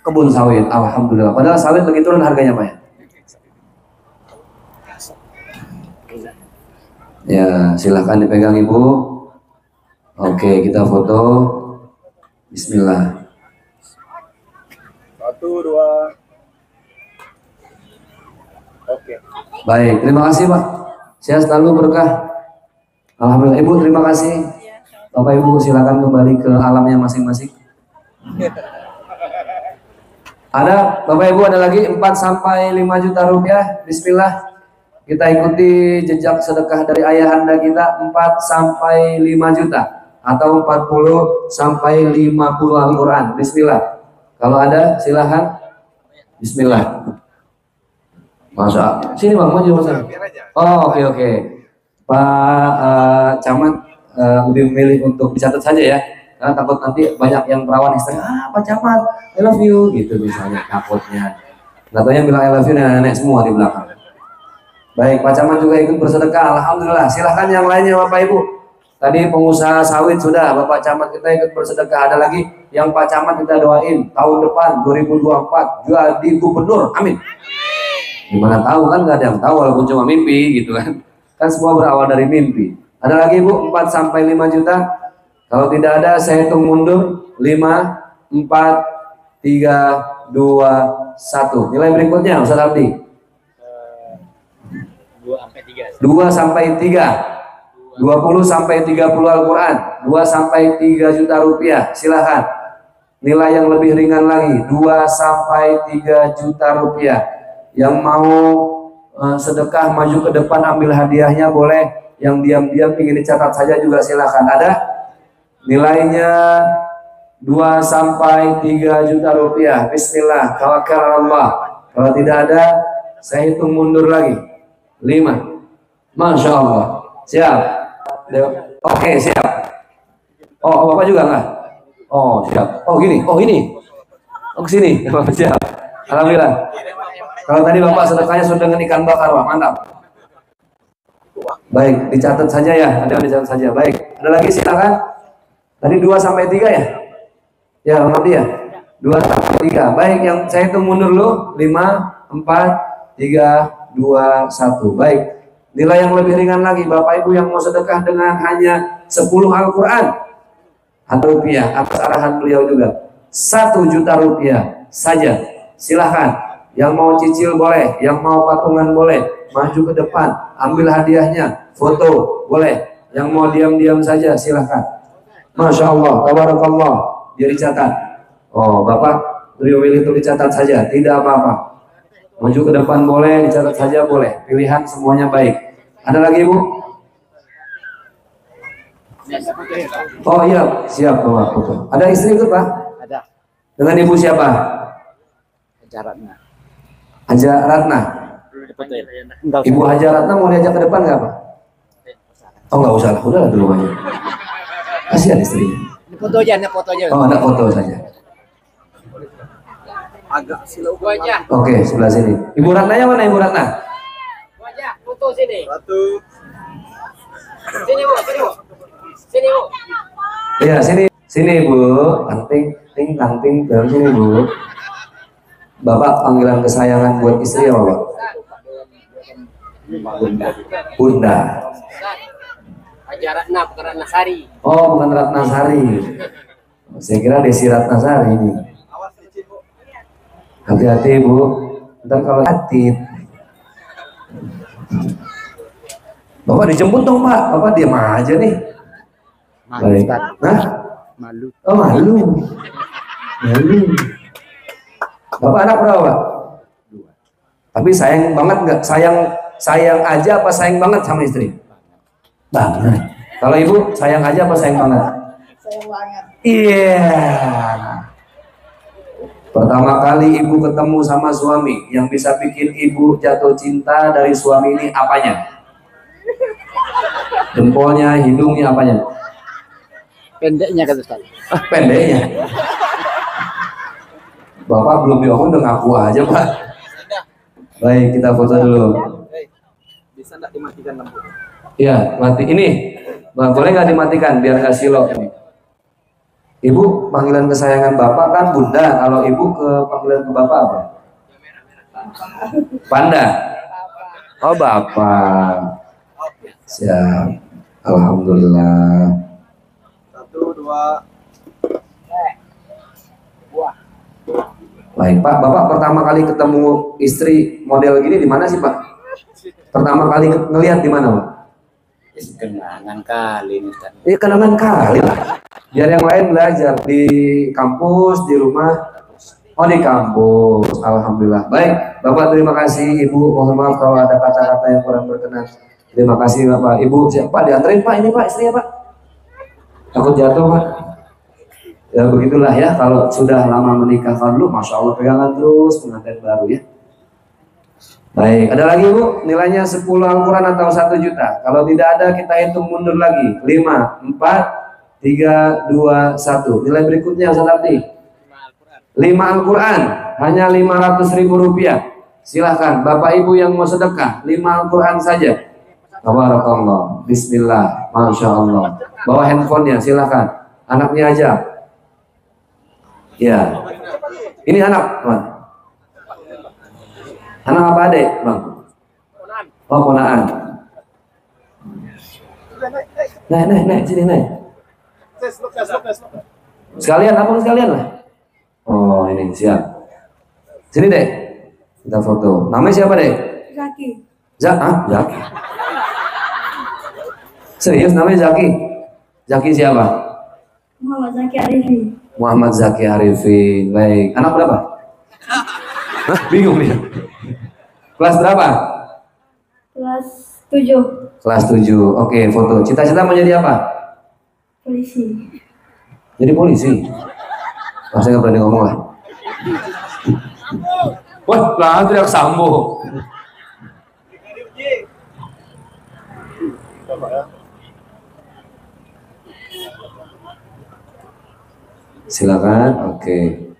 Kebun sawit. Alhamdulillah. Padahal sawit lagi turun harganya Pak ya? Ya, silahkan dipegang Ibu. Oke, kita foto. Bismillah. Satu, dua. Oke. Baik, terima kasih Pak. Sehat selalu, berkah. Alhamdulillah. Ibu, terima kasih. Bapak Ibu silakan kembali ke alamnya masing-masing. Ada Bapak Ibu, ada lagi 4 sampai 5 juta rupiah. Bismillah. Kita ikuti jejak sedekah dari ayahanda kita 4 sampai 5 juta atau 40 sampai 50 Al-Qur'an. Bismillah. Kalau ada silahkan. Bismillah. Masa sini Bang, maju Mas. Oh, oke. Pak Camat lebih memilih untuk dicatat saja ya. Karena takut nanti banyak yang perawan istri, Pak Camat, I love you gitu misalnya, takutnya. Katanya bilang I love you nenek-nenek semua di belakang. Baik, Pak Camat juga ikut bersedekah. Alhamdulillah. Silahkan yang lainnya Bapak Ibu. Tadi pengusaha sawit sudah, Bapak Camat kita ikut bersedekah. Ada lagi yang Pak Camat kita doain tahun depan 2024 jadi gubernur. Amin. Gimana tahu kan, nggak ada yang tahu walaupun cuma mimpi gitu kan. Kan semua berawal dari mimpi. Ada lagi Bu 4 sampai 5 juta. Kalau tidak ada saya hitung mundur 5, 4, 3, 2, 1. Nilai berikutnya Ustaz Abdi. 2 sampai 3. 20 sampai 30 Al-Quran. 2 sampai 3 juta rupiah. Silahkan. Nilai yang lebih ringan lagi 2 sampai 3 juta rupiah. Yang mau sedekah maju ke depan ambil hadiahnya boleh. Yang diam-diam ingin dicatat saja juga silahkan. Ada nilainya 2 sampai 3 juta rupiah. Bismillah, tawakal Allah. Kalau tidak ada saya hitung mundur lagi 5. Masya Allah. Siap. Oke, siap. Oh, Bapak juga enggak? Oh, siap. Oh, gini. Oh, ini. Oh, kesini. Siap. Alhamdulillah. Kalau tadi Bapak sedekahnya sudah dengan ikan bakar, Pak. Mantap. Baik, dicatat saja ya. Ada dicatat saja. Baik. Ada lagi silakan. Tadi 2 sampai 3 ya? Ya, nanti ya. 2 sampai 3. Baik, yang saya hitung mundur dulu. 5, 4, 3, 2, 1. Baik. Nilai yang lebih ringan lagi, Bapak Ibu yang mau sedekah dengan hanya 10 Al-Quran atau rupiah, atas arahan beliau juga 1 juta rupiah saja. Silahkan. Yang mau cicil boleh, yang mau patungan boleh, maju ke depan, ambil hadiahnya, foto boleh. Yang mau diam-diam saja silahkan. Masya Allah, tabarakallah, dia dicatat. Oh, Bapak beliau pilih untuk dicatat saja, tidak apa-apa. Maju ke depan boleh, dicatat saja boleh. Pilihan semuanya baik. Ada lagi Bu? Oh iya, siap Bapak. Ada istri ikut Pak? Ada. Dengan Ibu siapa? Jaraknya. Haja Ratna. Ibu Haja Ratna mau diajak ke depan nggak Pak? Oh nggak usah lah, udah dulu aja. Kasihan istrinya. Foto aja, foto aja. Oh ada foto saja. Agak silau aja. Oke, sebelah sini. Ibu Ratnanya mana Ibu Ratna? Aja, foto sini. Satu. Sini Bu, sini Bu. Sini Bu. Iya sini, sini Bu. Ting, dalam sini Bu. Bapak panggilan kesayangan buat istri ya Bapak? Bunda. Aja Ratna, bukan Ratna Sari. Oh bukan Ratna Sari. Saya kira Desi Ratna Sari ini. Hati-hati Bu. Ntar kalau hati. Bapak dijemput dong Pak. Bapak diam aja nih. Baik. Hah? Malu. Oh malu. Malu. Bapak anak berapa Pak? 2. Tapi sayang banget nggak? Sayang aja apa sayang banget sama istri? Banget. Kalau Ibu sayang aja apa sayang banget? Sayang banget. Iya. Pertama kali Ibu ketemu sama suami, yang bisa bikin Ibu jatuh cinta dari suami ini apanya? Jempolnya, hidungnya, apanya? Pendeknya kata Ustaz. Pendeknya. Bapak belum diomong udah ngaku aja Pak. Baik, kita foto dulu. Bisa nggak dimatikan lampu? Iya, mati ini. Boleh nggak dimatikan biar nggak silok ini. Ibu panggilan kesayangan Bapak kan Bunda. Kalau Ibu ke panggilan ke Bapak apa? Panda. Oh Bapak. Siap. Alhamdulillah. 1, 2. Baik Pak, Bapak pertama kali ketemu istri model gini di mana sih Pak? Pertama kali ngelihat di mana Pak? Kenangan kali nih Ustaz. Iya kenangan kali lah. Biar yang lain belajar di kampus, di rumah. Oh di kampus, alhamdulillah. Baik, Bapak terima kasih, Ibu. Mohon maaf kalau ada kata-kata yang kurang berkenan. Terima kasih Bapak, Ibu. Siapa dianterin Pak? Ini Pak istrinya Pak. Takut jatuh Pak. Ya begitulah ya, kalau sudah lama menikah dulu, masya Allah pegangan terus pengantin baru ya. Baik, ada lagi Bu, nilainya 10 Al-Quran atau 1 juta. Kalau tidak ada kita hitung mundur lagi. 5, 4, 3, 2, 1. Nilai berikutnya Ustaz Abdi. 5 Al-Quran, hanya 500.000 rupiah. Silahkan, Bapak Ibu yang mau sedekah, 5 Al-Quran saja. Tabarakallah, Bismillah, Masya Allah. Bawa handphonenya, silahkan. Anaknya aja. Ya, ini anak, Bang. Anak apa adek, Bang? Oh, ponaan. Naik, sini naik. Sekalian, abang sekalian lah. Oh, ini siap. Sini deh, kita foto. Namanya siapa deh? Zaki. Zaki. Serius namanya Zaki? Zaki siapa? Muhammad Zaki Arifin. Muhammad Zaki Arifin. Baik. Anak berapa? Hah, bingung dia. Kelas berapa? Kelas 7. Kelas 7. Oke, foto. Cita-cita mau jadi apa? Polisi. Jadi polisi. Wah, saya nggak berani ngomong lah. Wah, lah teriak Sambo. Silakan. Oke.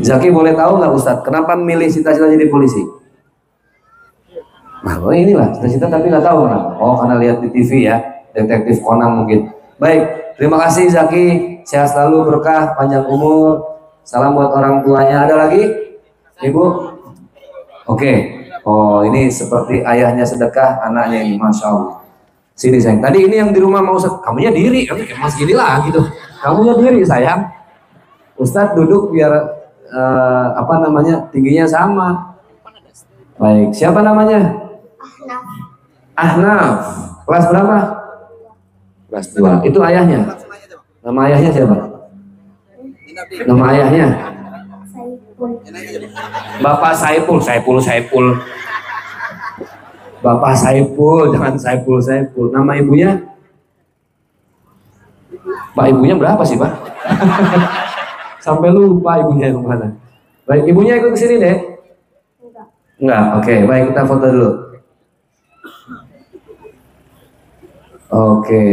Zaki boleh tahu nggak Ustadz, kenapa milih cita-cita jadi polisi? Nah, inilah cita-cita tapi nggak tahu kenapa. Oh, karena lihat di TV ya, Detektif Conan mungkin. Baik, terima kasih Zaki. Sehat selalu, berkah, panjang umur. Salam buat orang tuanya. Ada lagi? Ibu? Oke. Oh, ini seperti ayahnya sedekah, anaknya ini, Masya Allah. Sini sayang. Tadi ini yang di rumah mau kamunya diri, mas gini lah gitu. Kamunya diri sayang. Ustadz duduk biar tingginya sama. Baik, siapa namanya? Ahnaf. Kelas berapa? Kelas 2. Itu ayahnya. Nama ayahnya siapa? Nama ayahnya? Bapak Saipul. Bapak Saipul, jangan Saipul. Nama ibunya? Pak ibunya berapa sih Pak? Sampai lupa ibunya yang mana. Baik, ibunya ikut ke sini deh. Enggak. Oke, baik kita foto dulu. Oke.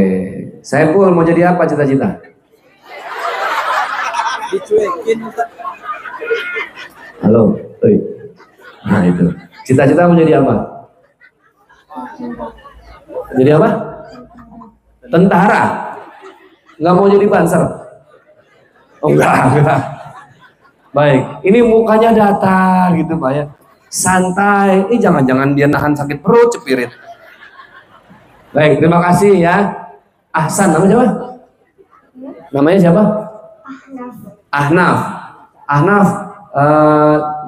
Saipul mau jadi apa cita-cita? Dicuekin. Halo. Oi. Nah itu. Cita-cita mau jadi apa? Jadi apa? Tentara. Nggak mau jadi panser? Oh enggak. Baik, ini mukanya datar gitu Pak ya. Santai. Jangan-jangan dia nahan sakit perut cepirit. Baik, terima kasih ya. Ahsan, namanya siapa? Namanya siapa? Ahnaf. Ahnaf,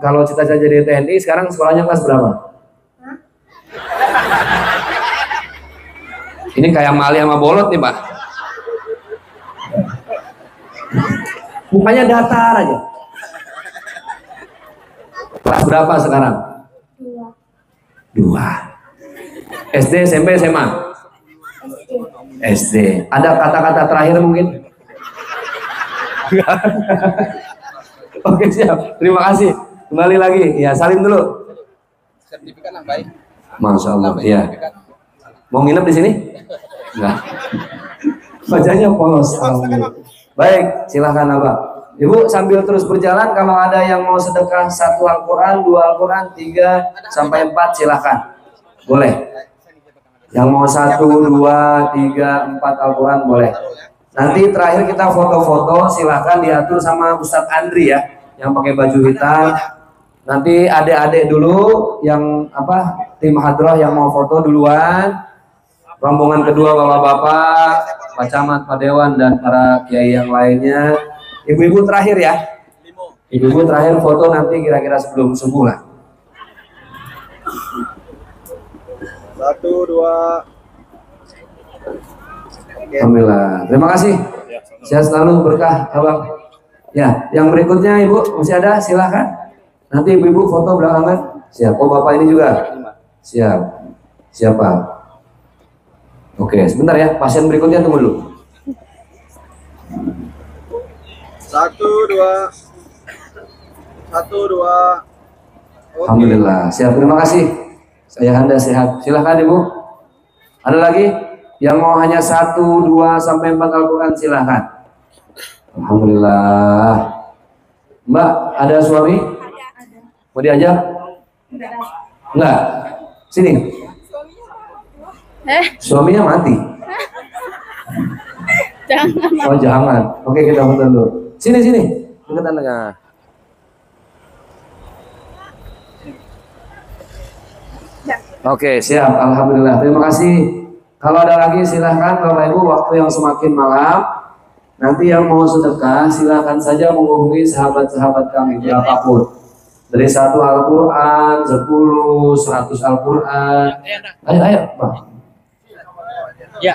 kalau cita-cita jadi TNI sekarang sekolahnya kelas berapa? Ini kayak Mali sama Bolot nih Pak. Mukanya datar aja. Kelas berapa sekarang? 2. SD, SMP, SMA? SD. Ada kata-kata terakhir mungkin? Oke siap. Terima kasih. Kembali lagi. Ya salim dulu. Sertifikat yang baik. Masya Allah. Iya. Mau nginep di sini? Enggak. Wajahnya polos. Baik, silahkan Abah. Ibu sambil terus berjalan, kalau ada yang mau sedekah 1 Al-Quran, 2 Al-Quran, 3 sampai 4 silahkan. Boleh. Yang mau 1, 2, 3, 4 Al-Quran boleh. Nanti terakhir kita foto-foto, silahkan diatur sama Ustadz Andri ya, yang pakai baju hitam. Nanti adik-adik dulu yang tim hadroh yang mau foto duluan. Rombongan kedua bapak-bapak, Pak Camat, Pak Dewan dan para kiai yang lainnya. Ibu-ibu terakhir ya. Ibu-ibu terakhir foto nanti kira-kira sebelum subuh lah. 1, 2. Alhamdulillah. Terima kasih. Sehat selalu, berkah, abang. Ya, yang berikutnya ibu masih ada, silahkan. Nanti ibu-ibu foto belakangan. Siap. Oh bapak ini juga. Siap. Siapa? Oke, sebentar ya. Pasien berikutnya tunggu dulu. 1, 2. 1, 2. Alhamdulillah. Siap. Terima kasih. Saya Anda sehat. Silahkan ibu. Ada lagi? Yang mau hanya 1, 2 sampai 4 Al-Quran silahkan. Alhamdulillah. Mbak, ada suami? Ada. Mau diajak? Enggak. Sini. Suaminya mati. Jangan. Oh jangan. Oke kita foto dulu. Sini sini. Deketan tengah. Oke siap. Alhamdulillah. Terima kasih. Kalau ada lagi silahkan Bapak Ibu, waktu yang semakin malam. Nanti yang mau sedekah silahkan saja menghubungi sahabat-sahabat kami berapapun. Dari 1 Al-Quran, 10, 100 Al-Quran. Ayo Pak. Ya.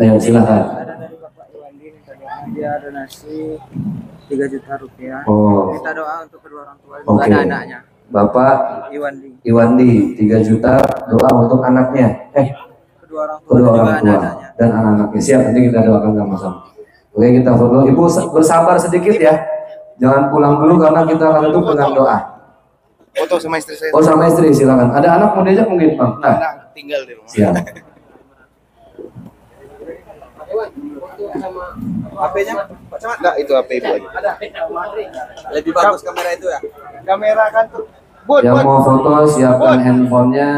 Ayo silahkan. Ada dari Bapak Iwandi minta doa, dia donasi 3 juta rupiah. Oh. Minta doa untuk kedua orang tua Oke. dan anaknya. Bapak Iwandi 3 juta doa untuk anaknya. Kedua orang tua, Kedua dan juga orang tua anak-anaknya. dan anak-anaknya. Siap, nanti kita doakan sama-sama. Oke, kita foto. Ibu bersabar sedikit ya. Jangan pulang dulu karena kita akan tutup dengan doa. Foto sama istri saya. Oh, sama istri silakan. Ada anak mau diajak mungkin, Bang? Nah, Tinggal di rumah. siap. HP-nya? Enggak, itu HP ibu aja. Lebih bagus kamera itu ya. Kamera kan tuh. Yang mau foto siapkan handphonenya.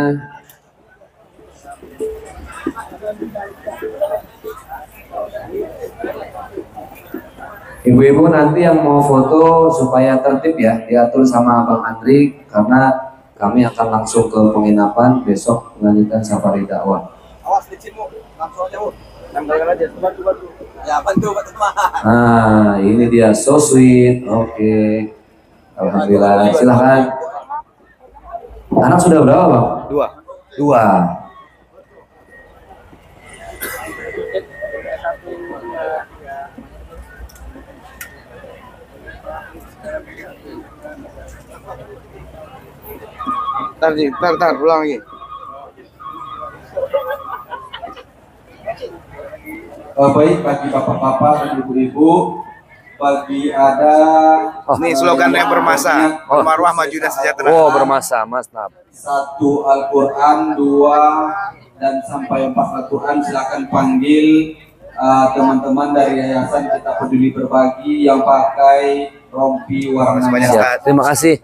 Ibu-ibu nanti yang mau foto supaya tertib ya, diatur sama Bang Andri karena kami akan langsung ke penginapan besok melanjutkan safari dakwah. Awas licin mu, langsung aja mu. Nambahkan aja, bantu. Ya bantu. Nah, ini dia so sweet. Oke. Alhamdulillah. Silahkan. Anak sudah berapa, Bang? 2. 2. Ntar, pulang lagi. Baik bagi bapak-bapak dan ibu-ibu, bagi ada Nih slogannya bermasa. Marwah maju dan sejahtera. Oh bermasa, Mas Nab. 1 Al-Quran, 2 dan sampai 4 Al-Quran, silakan panggil teman-teman dari Yayasan Kita Peduli Berbagi yang pakai rompi warna Sebanyak merah. Siap. Terima kasih,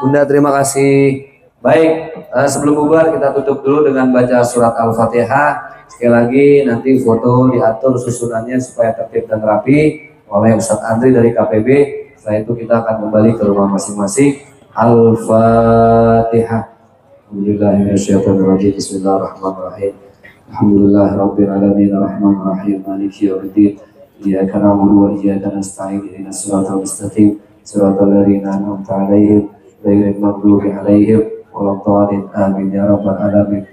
Bunda. Terima kasih. Baik, sebelum bubar kita tutup dulu dengan baca surat Al-Fatihah. Sekali lagi nanti foto diatur susunannya supaya tertib dan rapi oleh Ustadz Andri dari KPB. Setelah itu kita akan kembali ke rumah masing-masing. Al-Fatihah. Alhamdulillahirrahmanirrahim. Bismillahirrahmanirrahim. Alhamdulillahirabbil alamin arrahmanir rahim maliki yaumiddin. Iyyaka na'budu wa iyyaka nasta'in ihdinas siratal mustaqim siratal ladzina an'amta 'alaihim ghairil maghdubi 'alaihim waladdallin. Amin ya rabbal alamin.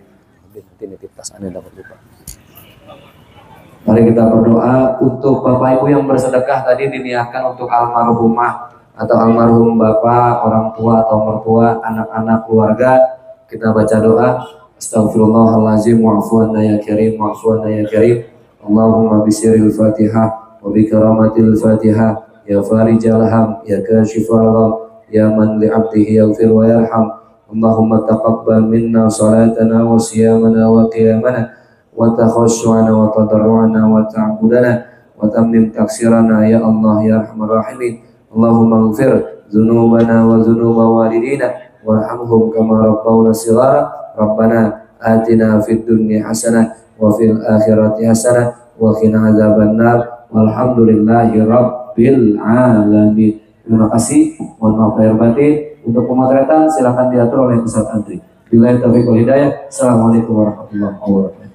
Mari kita berdoa untuk Bapak Ibu yang bersedekah tadi diniatkan untuk almarhumah atau almarhum bapak, orang tua atau mertua, anak-anak, keluarga. Kita baca doa. Astaghfirullahaladzim wa'fu anna ya karim wa'fu anna ya karim. Allahumma bisiril fatihah wa bikaramatil fatihah ya farijal ham ya kashifal gham ya man li'abdihi yaghfir wa yarham. Allahumma taqabbal minna salatana wa siyamana wa qiyamana wa takhashshu'ana wa tadarru'ana wa ta'budana wa tammim taksirana ya Allah ya arhamar rahimin. Allahumma ighfir dzunubana wa dzunuba walidina warhamhum kama rabbawna shighara. Rabbana atina fid dunya hasanah wa fil akhirati hasanah wa qina adzabannar. Walhamdulillahi rabbil alamin. Terima kasih. Mohon maaf lahir batin. Untuk pemotretan silakan diatur oleh Ustadz Andri. Billahi taufiq wal hidayah. Assalamualaikum warahmatullahi wabarakatuh.